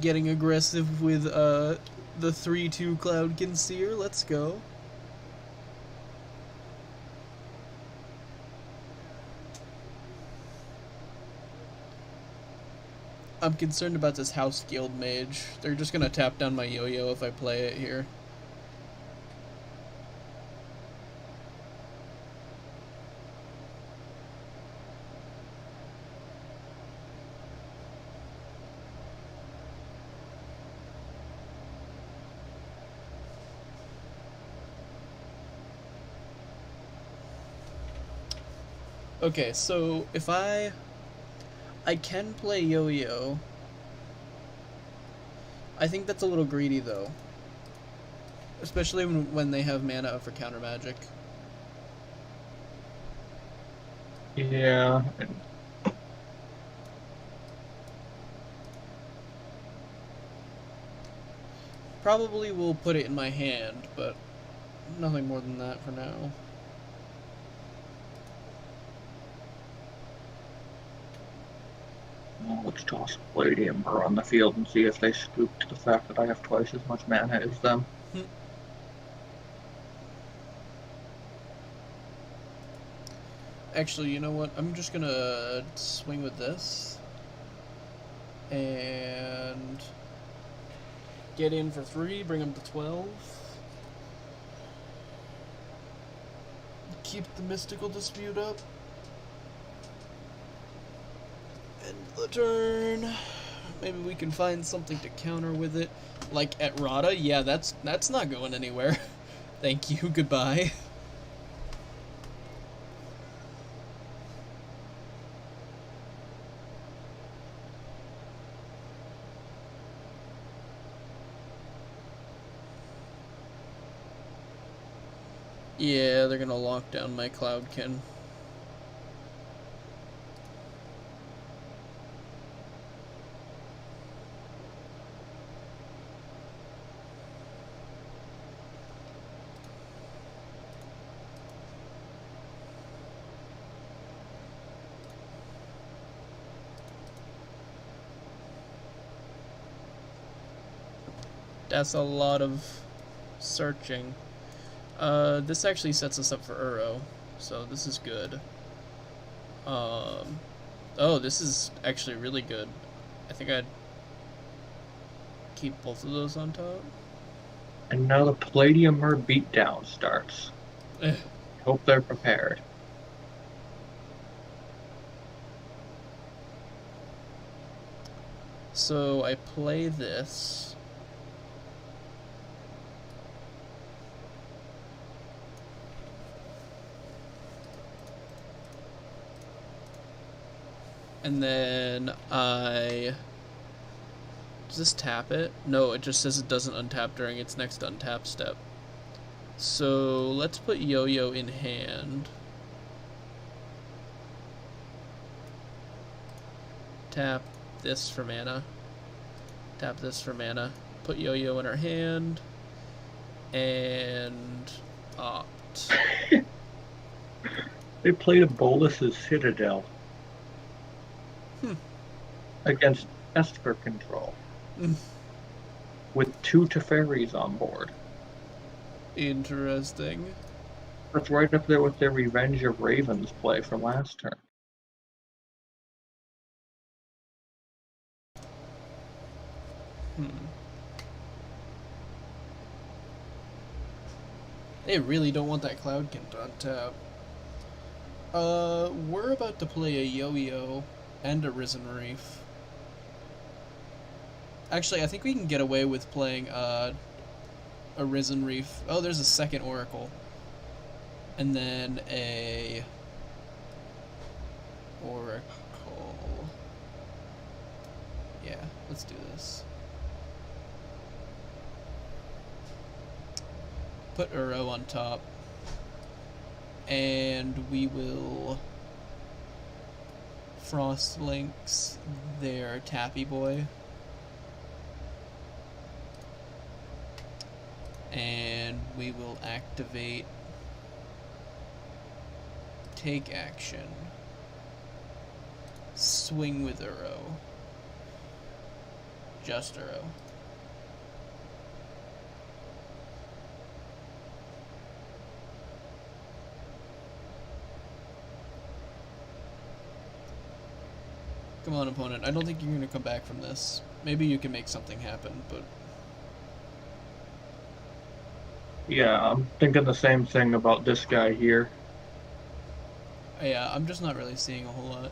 Getting aggressive with the 3/2 Cloud Conceer. Let's go. I'm concerned about this House Guild Mage. They're just gonna tap down my yo-yo if I play it here. Okay, so if I can play yo-yo. I think that's a little greedy though. Especially when they have mana up for counter magic. Yeah. Probably will put it in my hand, but nothing more than that for now. Let's toss a Palladium on the field and see if they scoop to the fact that I have twice as much mana as them. Actually, you know what? I'm just gonna swing with this. And get in for 3, bring them to 12. Keep the Mystical Dispute up. End the turn. Maybe we can find something to counter with it. Like at Rada, yeah, that's not going anywhere. Thank you, goodbye. Yeah, they're gonna lock down my Cloudkin. That's a lot of searching. This actually sets us up for Uro, so this is good. Oh, this is actually really good. I think I'd keep both of those on top. And now the Palladium beatdown starts. Hope they're prepared. So I play this. And then I... Does this tap it? No, it just says it doesn't untap during its next untap step. So let's put yo-yo in hand. Tap this for mana. Tap this for mana. Put yo-yo in our hand. And opt. They played a Bolus's Citadel. Against Esper control. With 2 Teferis on board. Interesting. That's right up there with their Revenge of Ravens play from last turn. They really don't want that Cloudkin on tap. We're about to play a yo-yo and a Risen Reef. Actually, I think we can get away with playing a Risen Reef. Oh, there's a second Oracle. And then a Oracle. Yeah, let's do this. put Uro on top. And we will Frost Links their Tappy Boy. And we will activate Take Action. Swing with Uro. Just Uro. Come on, opponent. I don't think you're going to come back from this. Maybe you can make something happen, but... Yeah, I'm thinking the same thing about this guy here, Yeah, I'm just not really seeing a whole lot.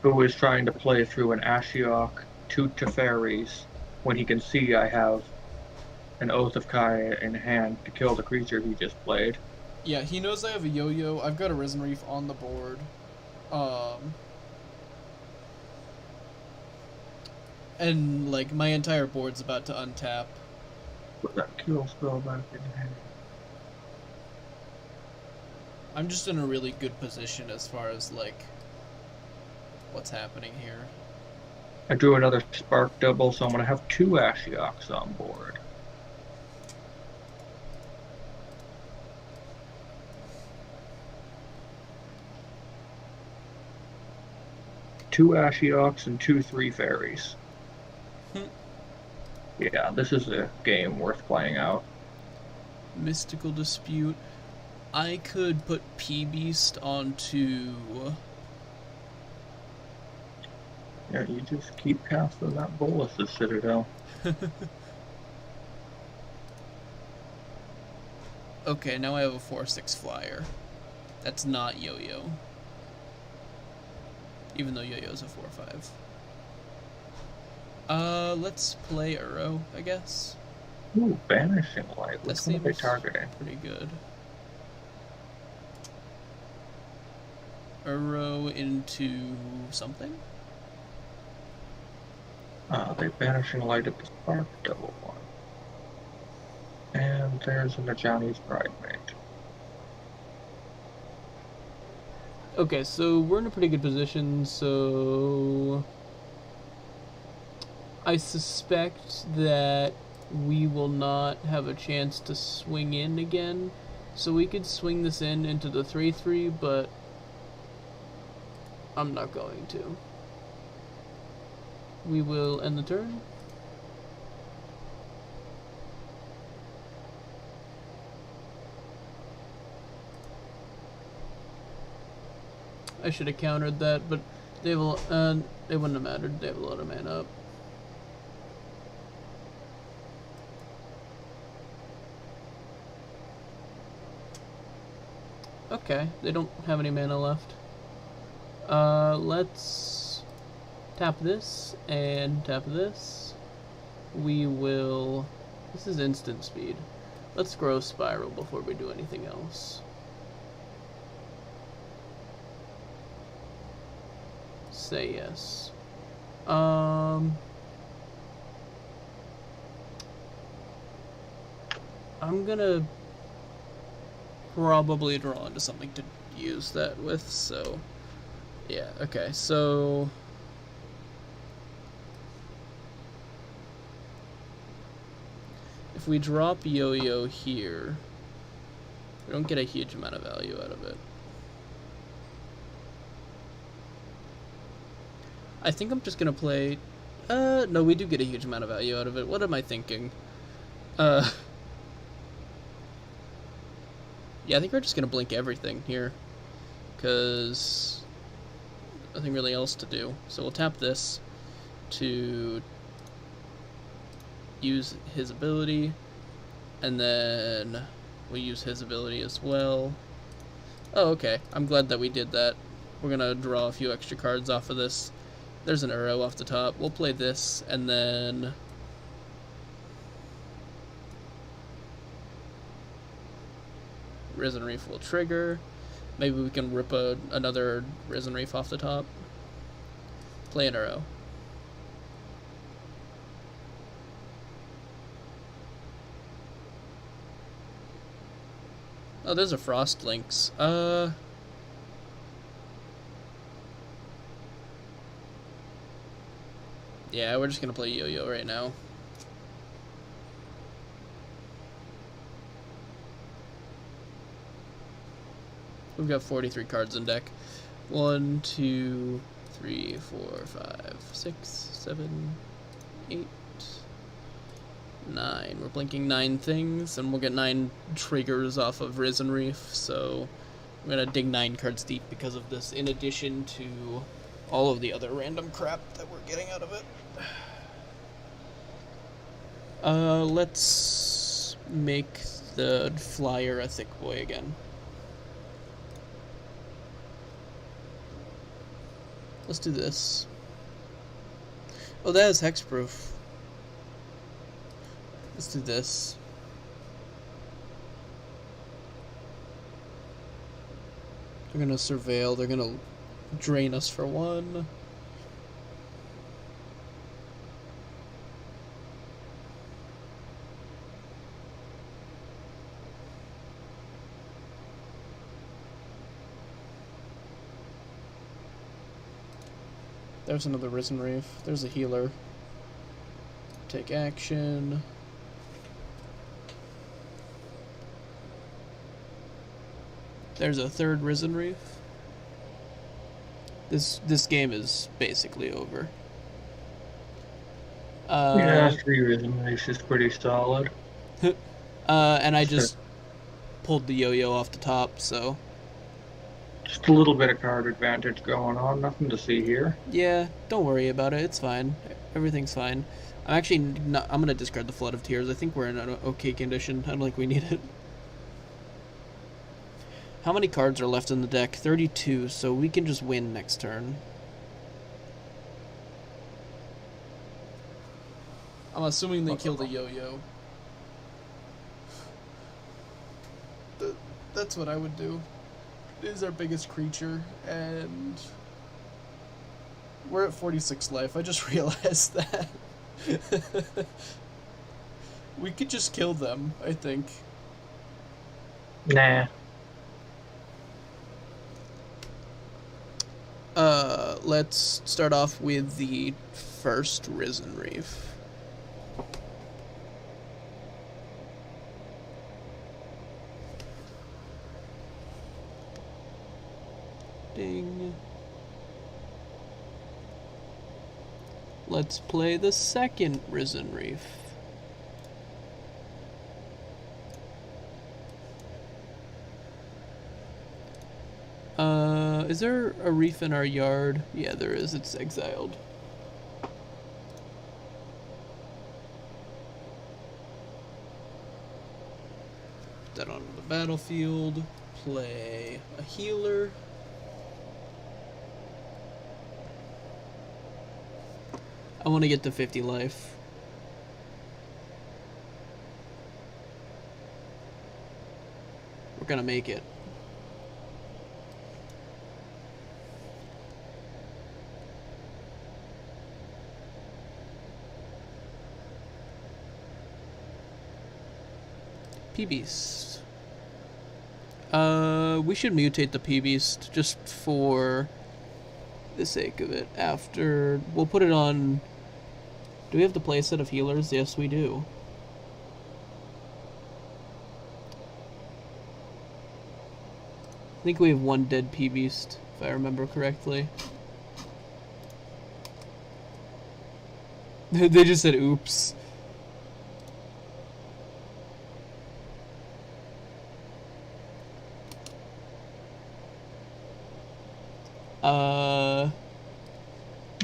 who is trying to play through an Ashiok, 2 Teferis, when he can see I have an Oath of Kai in hand to kill the creature he just played. Yeah, he knows I have a Yo-Yo. I've got a Risen Reef on the board. And, like, my entire board's about to untap. Put that kill spell back in hand. I'm just in a really good position as far as, like, what's happening here. I drew another Spark Double, so I'm going to have 2 Ashioks on board. Two Ashioks and 2 3 fairies. Yeah, this is a game worth playing out. Mystical Dispute. I could put P-Beast onto... Yeah, you just keep casting that Bolas's Citadel. Okay, now I have a 4/6 flyer. That's not Yo-Yo. Even though Yo-Yo's a 4/5. Let's play Uro, I guess. Ooh, Banishing Light. Which one are they seems targeting? pretty good. Uro into something? They Banishing Lighted the Spark Double one. And there's a Najani's Bridemate. Okay, so we're in a pretty good position, so... I suspect that we will not have a chance to swing in again. So we could swing this in into the 3/3, but I'm not going to. We will end the turn. I should have countered that, but they will. It wouldn't have mattered. They have a lot of mana up. Okay, they don't have any mana left. Let's tap this and tap this. We will... This is instant speed. Let's grow Spiral before we do anything else. Say yes. I'm gonna probably draw into something to use that with, so yeah, okay, so if we drop Yo-Yo here, we don't get a huge amount of value out of it. I think I'm just gonna play, no, we do get a huge amount of value out of it. What am I thinking? Yeah, I think we're just going to blink everything here, because nothing really else to do. So we'll tap this to use his ability, and then we'll use his ability as well. Oh, okay. I'm glad that we did that. We're going to draw a few extra cards off of this. There's an Uro off the top. We'll play this, and then... Risen Reef will trigger. Maybe we can rip another Risen Reef off the top. Play an Uro. Oh, there's a Frost Lynx. Yeah, we're just gonna play Yo-Yo right now. We've got 43 cards in deck. 1, 2, 3, 4, 5, 6, 7, 8, 9. We're blinking 9 things, and we'll get 9 triggers off of Risen Reef, so I'm gonna dig 9 cards deep because of this, in addition to all of the other random crap that we're getting out of it. Let's make the flyer a thick boy again. Let's do this. Oh, that is hexproof. Let's do this. They're gonna surveil, they're gonna drain us for 1. There's another Risen Reef. There's a healer. Take action. There's a third Risen Reef. This game is basically over. Yeah, 3 Risen Reefs is pretty solid. And I just pulled the Yo-Yo off the top, so... Just a little bit of card advantage going on, nothing to see here. Yeah, don't worry about it, it's fine. Everything's fine. I'm actually not... I'm gonna discard the Flood of Tears. I think we're in an okay condition. I don't think we need it. How many cards are left in the deck? 32, so we can just win next turn. I'm assuming they kill the Yo-Yo. That's what I would do. It is our biggest creature, and we're at 46 life. I just realized that. We could just kill them, I think. Nah. Let's start off with the first Risen Reef. Ding. Let's play the second Risen Reef. Is there a reef in our yard? Yeah, there is. It's exiled. Put that onto the battlefield. Play a healer. I want to get to 50 life. We're gonna make it. P-Beast. We should mutate the P-Beast just for the sake of it. After, we'll put it on... Do we have the playset of healers? Yes, we do. I think we have 1 dead P-Beast, if I remember correctly. They just said oops.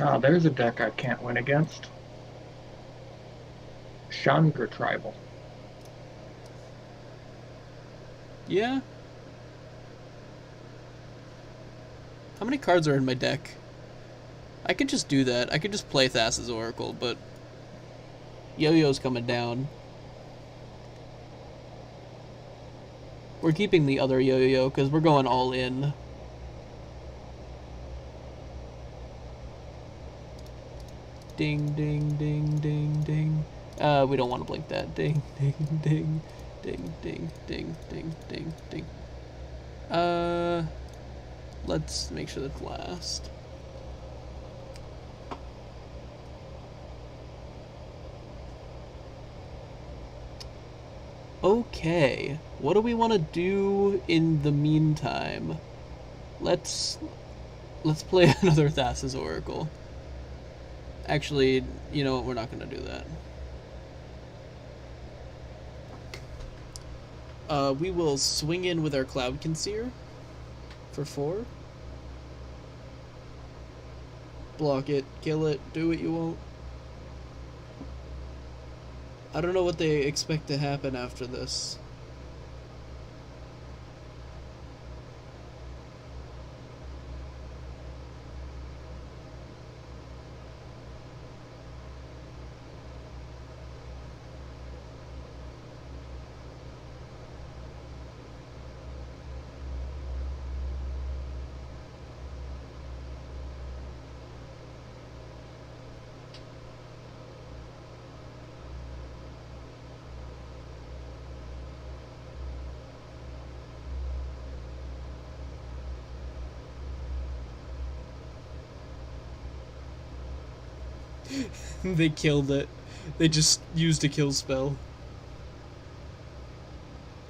Oh, there's a deck I can't win against. Chandra Tribal. Yeah? How many cards are in my deck? I could just do that. I could just play Thassa's Oracle, but Yo-Yo's coming down. We're keeping the other Yo-Yo because we're going all in. Ding, ding, ding, ding, ding. We don't want to blink that. Ding, ding, ding, Ding, ding, ding, ding, ding, ding. Let's make sure that's last. Okay, what do we want to do in the meantime? Let's play another Thassa's Oracle. Actually, you know what? We're not going to do that. We will swing in with our Cloud Conceer for 4. Block it, kill it, do what you want. I don't know what they expect to happen after this. They killed it. They just used a kill spell.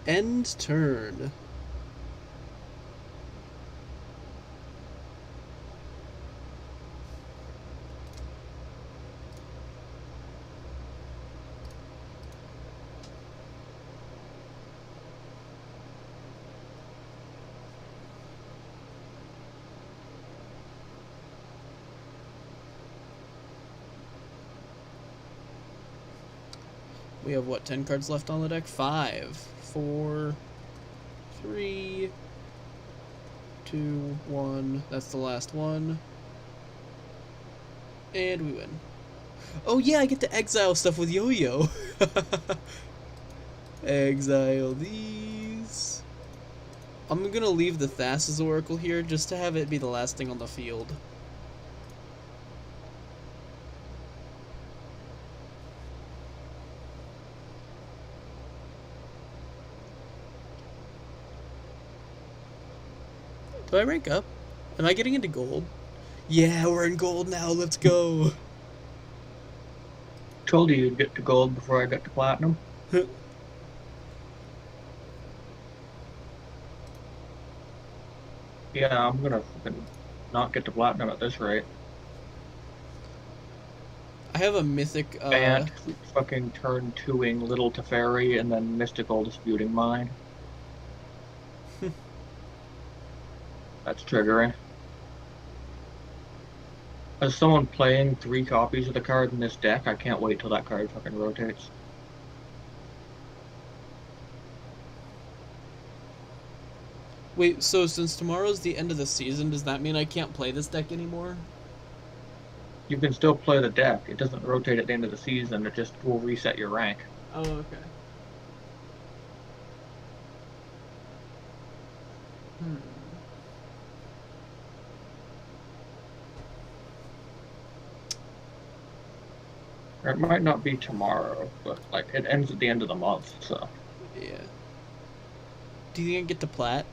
End turn. We have, what, 10 cards left on the deck? 5, 4, 3, 2, 1. That's the last one. And we win. Oh yeah, I get to exile stuff with Yo-Yo. Exile these. I'm gonna leave the Thassa's Oracle here just to have it be the last thing on the field. Do I rank up? Am I getting into gold? Yeah, we're in gold now, let's go! Told you you'd get to gold before I got to platinum. Yeah, I'm gonna fucking not get to platinum at this rate. I have a mythic, And fucking turn 2ing Little Teferi and then Mystical Disputing Mind. That's triggering. As someone playing 3 copies of the card in this deck, I can't wait till that card fucking rotates. Wait, so since tomorrow's the end of the season, does that mean I can't play this deck anymore? You can still play the deck. It doesn't rotate at the end of the season. It just will reset your rank. Oh, okay. Or it might not be tomorrow, but like it ends at the end of the month, so. Yeah. Do you think I get to plat?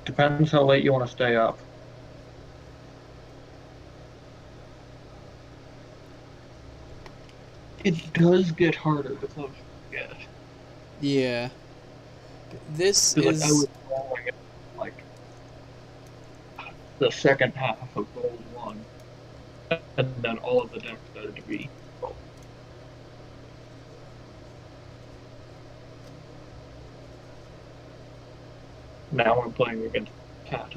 Depends how late you want to stay up. It does get harder the closer you get. Yeah. This Like, is... I was rolling it like the second half of Gold 1, and then all of the decks started to be Gold. Now I'm playing against Cat.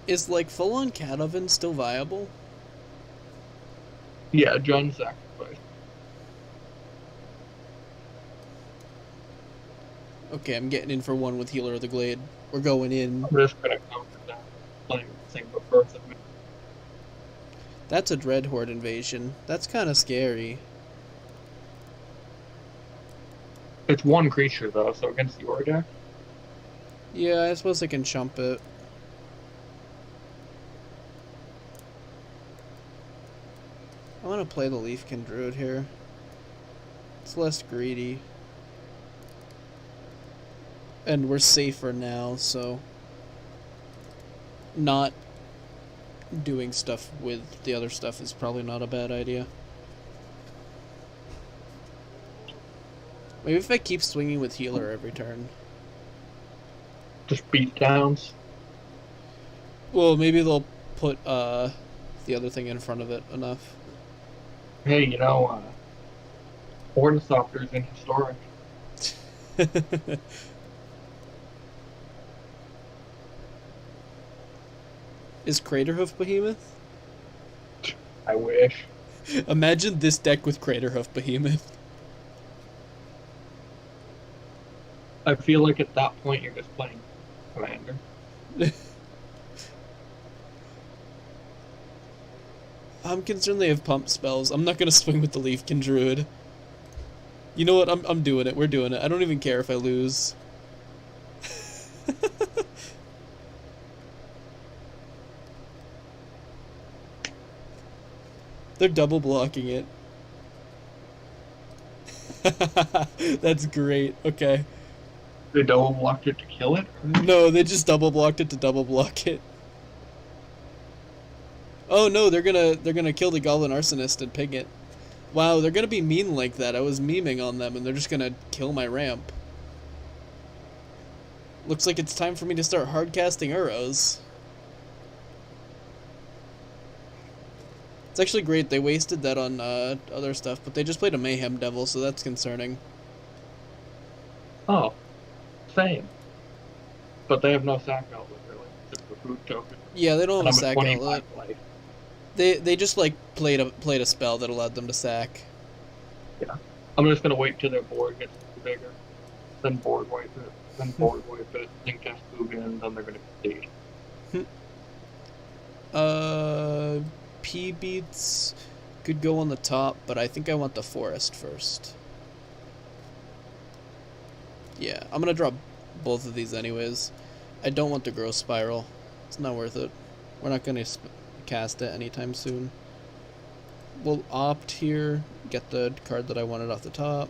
Is, like, full-on cat oven still viable? Yeah, John Sacrifice. Okay, I'm getting in for one with Healer of the Glade. We're going in. I'm just gonna counter that, playing the thing but Birth of Me. That's a Dreadhorde invasion. That's kind of scary. It's one creature though, so against your deck. Yeah, I suppose I can chump it. want to play the Leafkin Druid here. It's less greedy. And we're safer now, so not doing stuff with the other stuff is probably not a bad idea. Maybe if I keep swinging with healer every turn. Just beat downs. Well, maybe they'll put the other thing in front of it enough. Hey, you know, Ornithopter's in historic. Is Craterhoof Behemoth? I wish. Imagine this deck with Craterhoof Behemoth. I feel like at that point you're just playing Commander. I'm concerned they have pump spells. I'm not gonna swing with the Leafkin Druid. You know what? I'm doing it. We're doing it. I don't even care if I lose. They're double blocking it. That's great. Okay. They double blocked it to kill it? No, they just double blocked it to double block it. Oh no, they're gonna kill the Goblin Arsonist and ping it. Wow, they're gonna be mean like that. I was memeing on them and they're just gonna kill my ramp. Looks like it's time for me to start hardcasting Uros. It's actually great. They wasted that on other stuff, but they just played a Mayhem Devil, so that's concerning. Oh, same. But they have no sack outlet, really. Just a food token. Yeah, they don't have a And I'm sack at outlet. 25 life. They just like played a spell that allowed them to sack. Yeah. I'm just gonna wait till their board gets bigger. Then board wipe it. Then board wipe it. Then cast Ugin, then they're gonna concede. P beats could go on the top, but I think I want the forest first. Yeah, I'm gonna drop both of these anyways. I don't want the growth spiral. It's not worth it. We're not gonna cast it anytime soon. We'll opt here, get the card that I wanted off the top.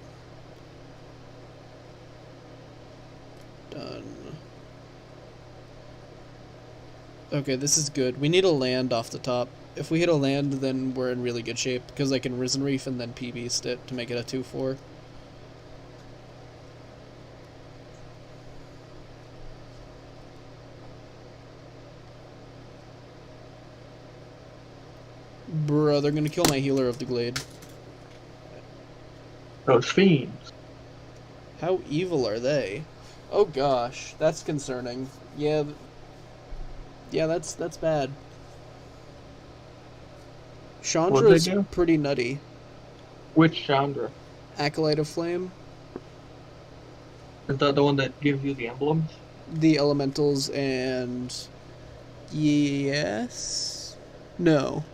Done. Okay, this is good. We need a land off the top. If we hit a land, then we're in really good shape, because I can Risen Reef and then P-Beast it to make it a 2/4. Bruh, they're gonna kill my Healer of the Glade. Those fiends. How evil are they? Oh gosh, that's concerning. Yeah, that's bad. Chandra's do? pretty nutty. Which Chandra? Acolyte of Flame. Is that the one that gives you the emblems? The elementals and... Yes? No.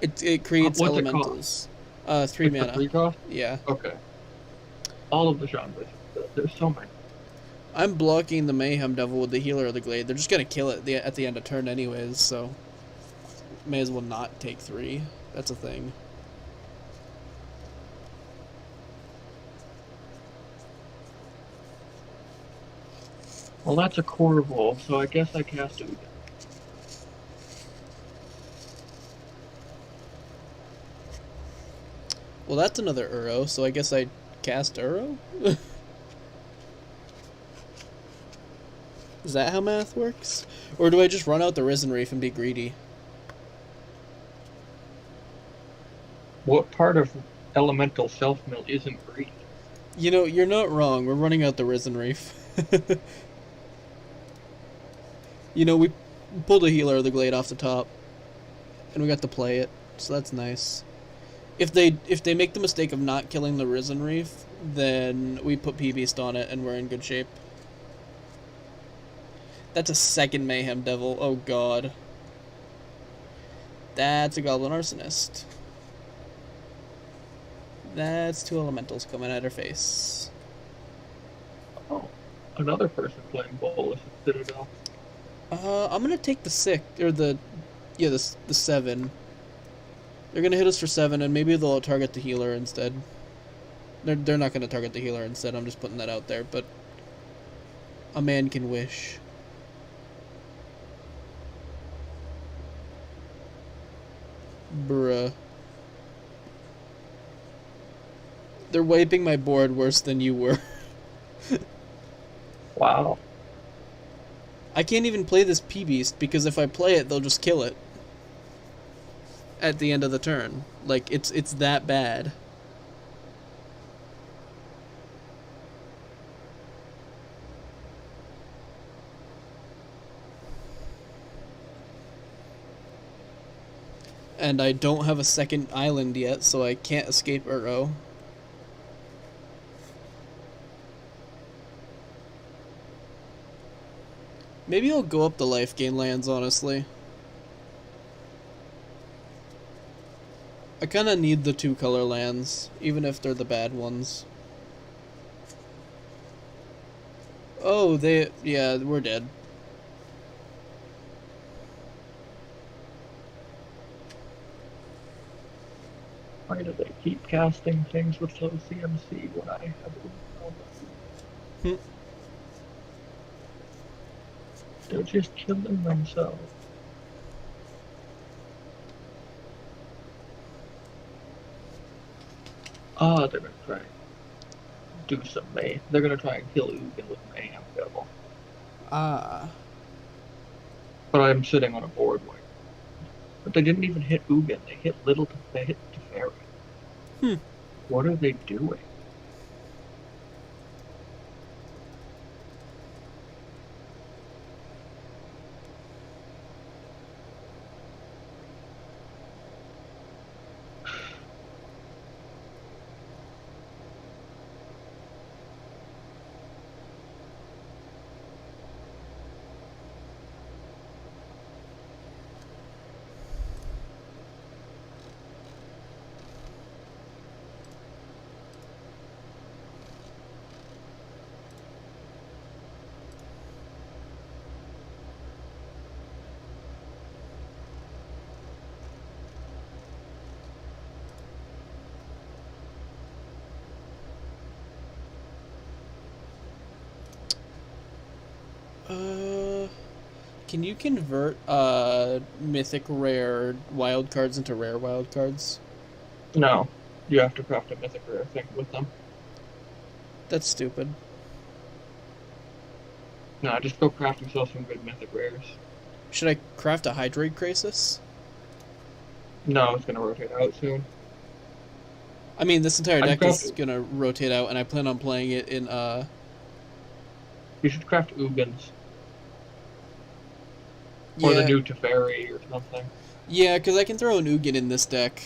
It creates What's it elementals. 3 It's the mana. 3 cost? Yeah. Okay. All of the Chandras. There's so many. I'm blocking the Mayhem Devil with the Healer of the Glade. They're just gonna kill it at the end of turn anyways, so... May as well not take 3. That's a thing. Well, that's a Corvul, so I guess I cast it again. Well, that's another Uro, so I guess I cast Uro? Is that how math works? Or do I just run out the Risen Reef and be greedy? What part of elemental self-mill isn't greedy? You know, you're not wrong. We're running out the Risen Reef. You know, we pulled a Healer of the Glade off the top. And we got to play it, so that's nice. If they make the mistake of not killing the Risen Reef, then we put P-Beast on it and we're in good shape. That's a second Mayhem Devil. Oh god. That's a Goblin Arsonist. That's 2 elementals coming at her face. Oh, another person playing Bolus and Citadel. I'm gonna take the 6 or the 7. They're gonna hit us for 7, and maybe they'll target the healer instead. They're not gonna target the healer instead. I'm just putting that out there, but a man can wish. Bruh. They're wiping my board worse than you were. Wow. I can't even play this P-Beast, because if I play it, they'll just kill it. At the end of the turn. Like, it's that bad. And I don't have a second island yet, so I can't escape Uro. Maybe I'll go up the life gain lands, honestly. I kinda need the 2-color lands, even if they're the bad ones. Oh, yeah, we're dead. Why do they keep casting things with low CMC when I have it? They're just killing themselves. Ah, they're gonna try and do some May. They're gonna try and kill Ugin with Mayhem Devil. Ah. But I'm sitting on a board like. But they didn't even hit Ugin. They hit They hit Teferi. What are they doing? Can you convert mythic rare wild cards into rare wild cards? No. You have to craft a mythic rare thing with them. That's stupid. No, just go craft yourself some good mythic rares. Should I craft a Hydrate Crisis? No, it's gonna rotate out soon. I mean, this entire deck is gonna rotate out, and I plan on playing it in, You should craft Ugins. Or the new Teferi or something. Yeah, because I can throw an Ugin in this deck.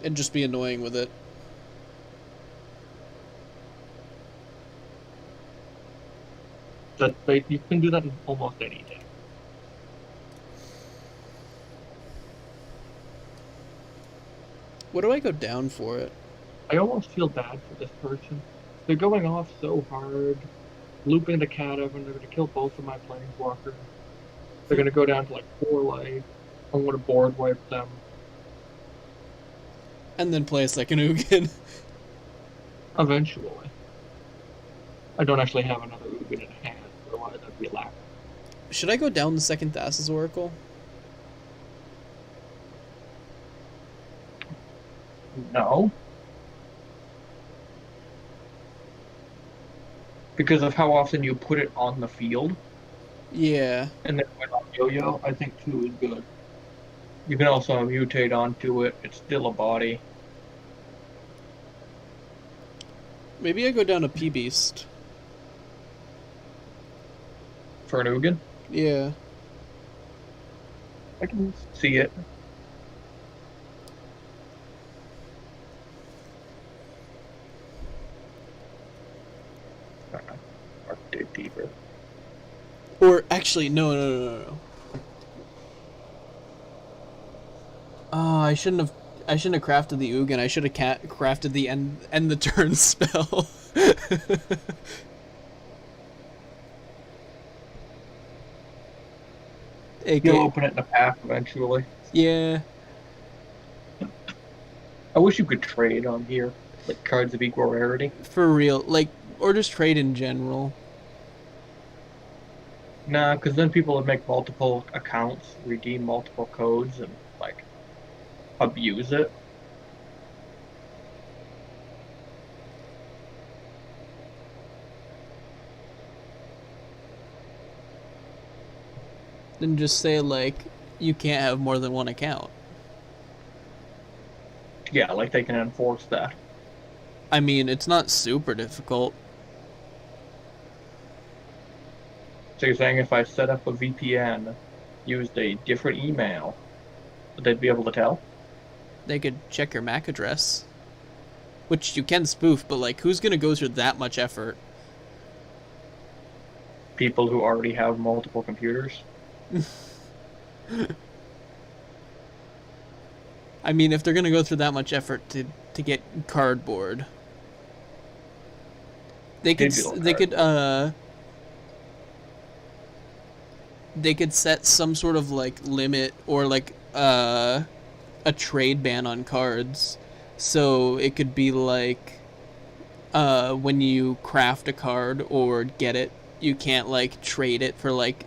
And just be annoying with it. You can do that in almost any deck. What do I go down for it? I almost feel bad for this person. They're going off so hard, looping the Catavan, they're going to kill both of my Planeswalkers. They're going to go down to like 4 life. I'm going to board wipe them. And then play a second Ugin. Eventually. I don't actually have another Ugin in hand, otherwise I'd be laughing. Should I go down the second Thassa's Oracle? No. Because of how often you put it on the field. Yeah. And then went on Yo-Yo, I think 2 is good. You can also mutate onto it. It's still a body. Maybe I go down to P-Beast. For an Ugin? Yeah. I can see it. Or dig deeper. Or actually, no. Oh, I shouldn't have crafted the Ugin. I should have crafted the end the turn spell. You'll open it in the path eventually. Yeah. wish you could trade on here, like cards of equal rarity. For real, like, or just trade in general. Nah, because then people would make multiple accounts, redeem multiple codes, and like abuse it. Then just say, like, you can't have more than one account. Yeah, like they can enforce that. I mean, it's not super difficult. So you're saying if I set up a VPN, used a different email, they'd be able to tell? They could check your MAC address. Which you can spoof, but, like, who's gonna go through that much effort? People who already have multiple computers? I mean, if they're gonna go through that much effort to get cardboard, they could they could set some sort of like limit or like a trade ban on cards, so it could be like when you craft a card or get it, you can't like trade it for like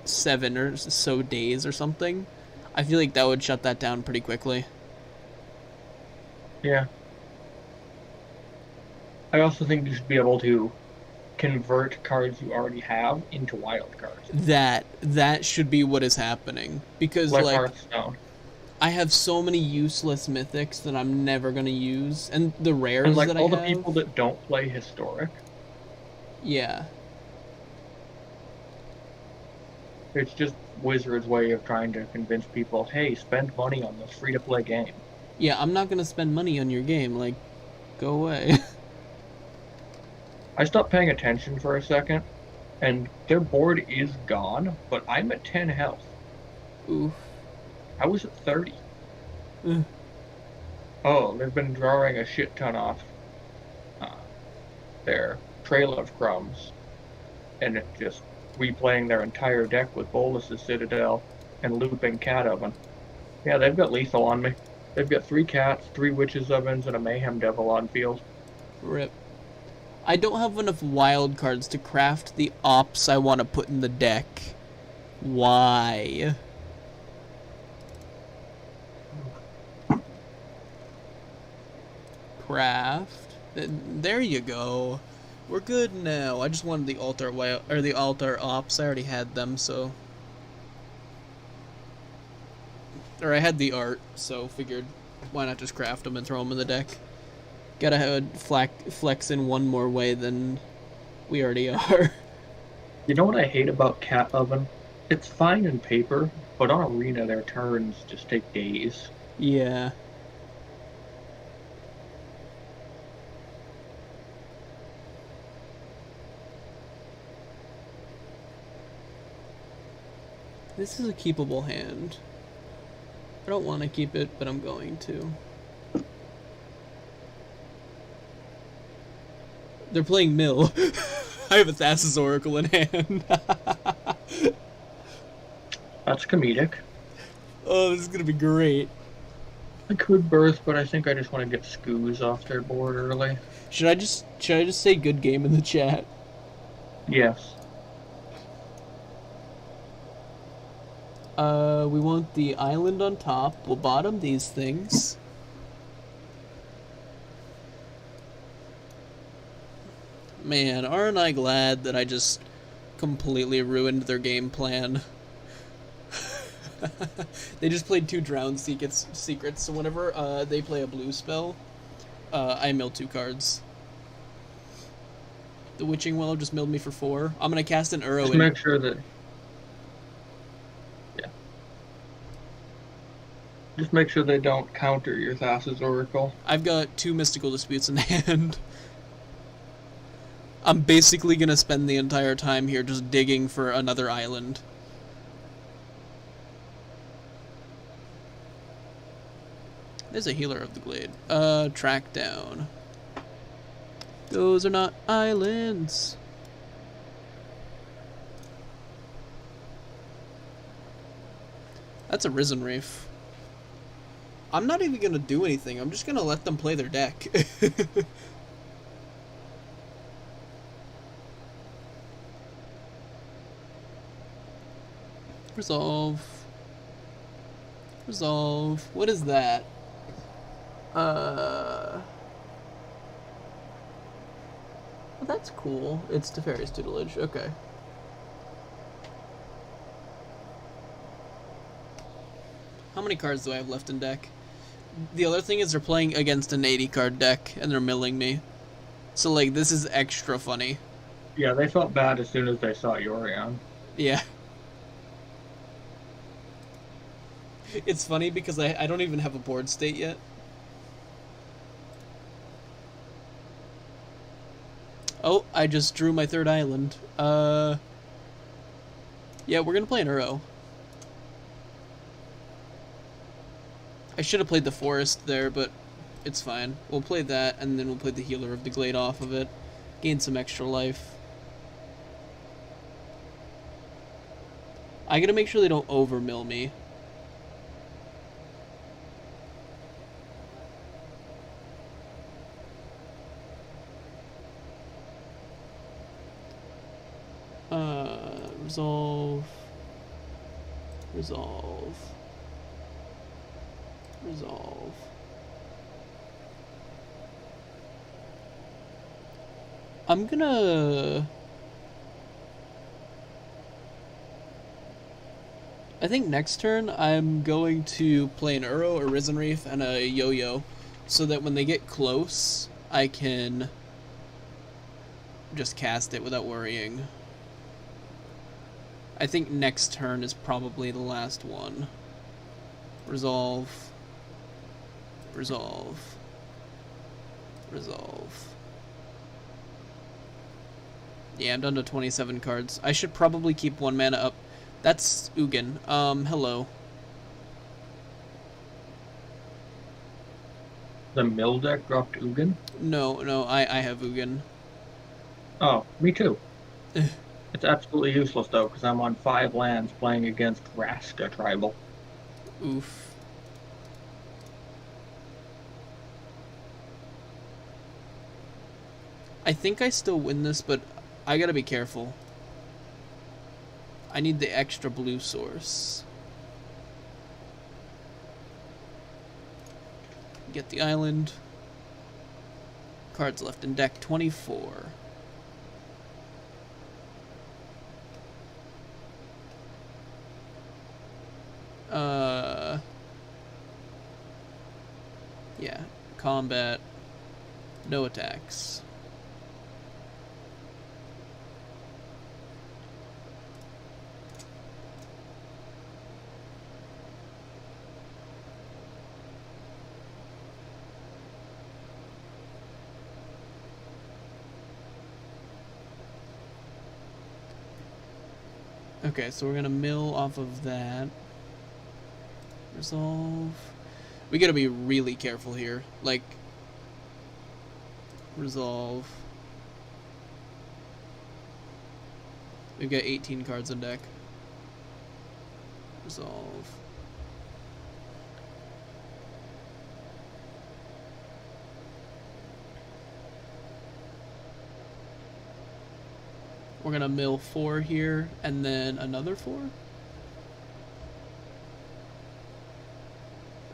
7 or so days or something. I feel like that would shut that down pretty quickly. Yeah. I also think you should be able to convert cards you already have into wild cards. That should be what is happening, because Like like Hearthstone. I have so many useless mythics that I'm never gonna use, and the rares And like that all I the have. people that don't play Historic, Yeah, it's just Wizards' way of trying to convince people, hey, spend money on this free-to-play game. yeah, I'm not gonna spend money on your game. Like, go away. I stopped paying attention for a second, and their board is gone, but I'm at 10 health. Oof. I was at 30. Ugh. Oh, they've been drawing a shit ton off their Trail of Crumbs, and it just replaying their entire deck with Bolus's Citadel and looping Cat Oven. Yeah, they've got lethal on me. They've got 3 cats, 3 witches ovens, and a mayhem devil on field. Rip. I don't have enough wild cards to craft the ops I want to put in the deck. Why? Craft. There you go. We're good now. I just wanted the altar or the altar ops. I already had them, so. Or I had the art, so figured why not just craft them and throw them in the deck. Gotta have flex in one more way than we already are. You know what I hate about Cat Oven? It's fine in paper, but on Arena their turns just take days. Yeah. This is a keepable hand. I don't want to keep it, but I'm going to. They're playing Mill. I have a Thassa's Oracle in hand. That's comedic. Oh, this is gonna be great. I could birth, but I think I just want to get Scoos off their board early. Should I just say good game in the chat? Yes. We want the island on top. We'll bottom these things. Man, aren't I glad that I just completely ruined their game plan. They just played 2 Drowned Secrets, so whenever they play a blue spell, I mill 2 cards. The Witching Willow just milled me for 4. I'm gonna cast an Uro. Just make sure that... Yeah. Just make sure they don't counter your Thassa's Oracle. I've got 2 Mystical Disputes in hand. I'm basically gonna spend the entire time here just digging for another island. There's a Healer of the Glade. Track down. Those are not islands. That's a Risen Reef. I'm not even gonna do anything. I'm just gonna let them play their deck. Resolve. Resolve. What is that? Well, that's cool. It's Teferi's Tutelage. Okay. How many cards do I have left in deck? The other thing is they're playing against an 80 card deck and they're milling me. So, like, this is extra funny. Yeah, they felt bad as soon as they saw Yorion. Yeah. It's funny because I don't even have a board state yet. Oh, I just drew my third island. Yeah, we're gonna play an Uro. I should have played the forest there, but it's fine. We'll play that, and then we'll play the Healer of the Glade off of it. Gain some extra life. I gotta make sure they don't over-mill me. Resolve. Resolve. Resolve. I'm gonna... I think next turn I'm going to play an Uro, a Risen Reef, and a Yo-Yo, so that when they get close, I can just cast it without worrying. I think next turn is probably the last one. Resolve. Resolve. Resolve. Yeah, I'm down to 27 cards. I should probably keep 1 mana up. That's Ugin. Hello. The mill deck dropped Ugin? No, I have Ugin. Oh, me too. It's absolutely useless, though, because I'm on 5 lands playing against Raska Tribal. Oof. I think I still win this, but I gotta be careful. I need the extra blue source. Get the island. Cards left in deck 24. Yeah, combat, no attacks. Okay, so we're gonna mill off of that. Resolve. We gotta be really careful here. Like, resolve. We've got 18 cards in deck. Resolve. We're gonna mill 4 here, and then another 4?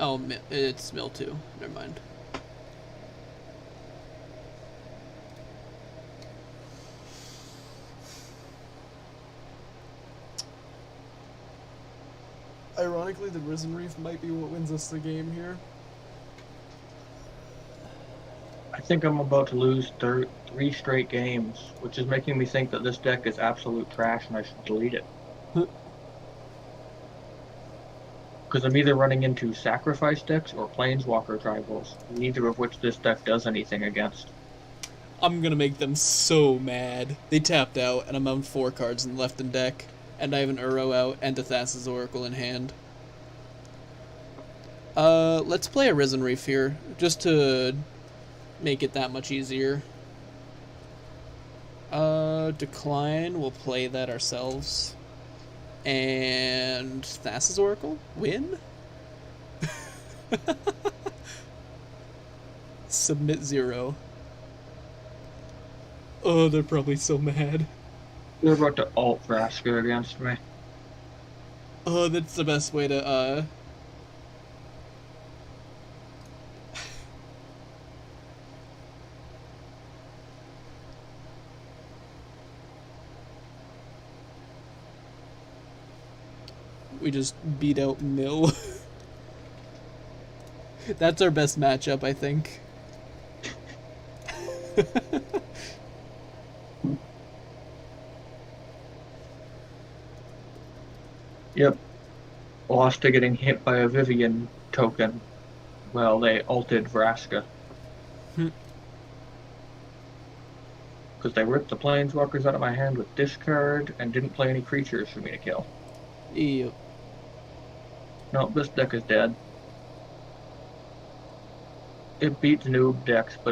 Oh, it's mill 2. Never mind. Ironically, the Risen Reef might be what wins us the game here. I think I'm about to lose 3 straight games, which is making me think that this deck is absolute trash and I should delete it. Because I'm either running into sacrifice decks or planeswalker tribals, neither of which this deck does anything against. I'm gonna make them so mad. They tapped out, and I'm on 4 cards left in deck, and I have an Uro out and a Thassa's Oracle in hand. Let's play a Risen Reef here, just to make it that much easier. Decline, we'll play that ourselves. And Thassa's Oracle? Win? Submit 0. Oh, they're probably so mad. They're about to alt Vraska against me. Oh, that's the best way to, we just beat out Mill. That's our best matchup, I think. Yep. Lost to getting hit by a Vivian token. Well, they ulted Vraska. Because they ripped the Planeswalkers out of my hand with discard and didn't play any creatures for me to kill. Yep. Nope, this deck is dead. It beats noob decks, but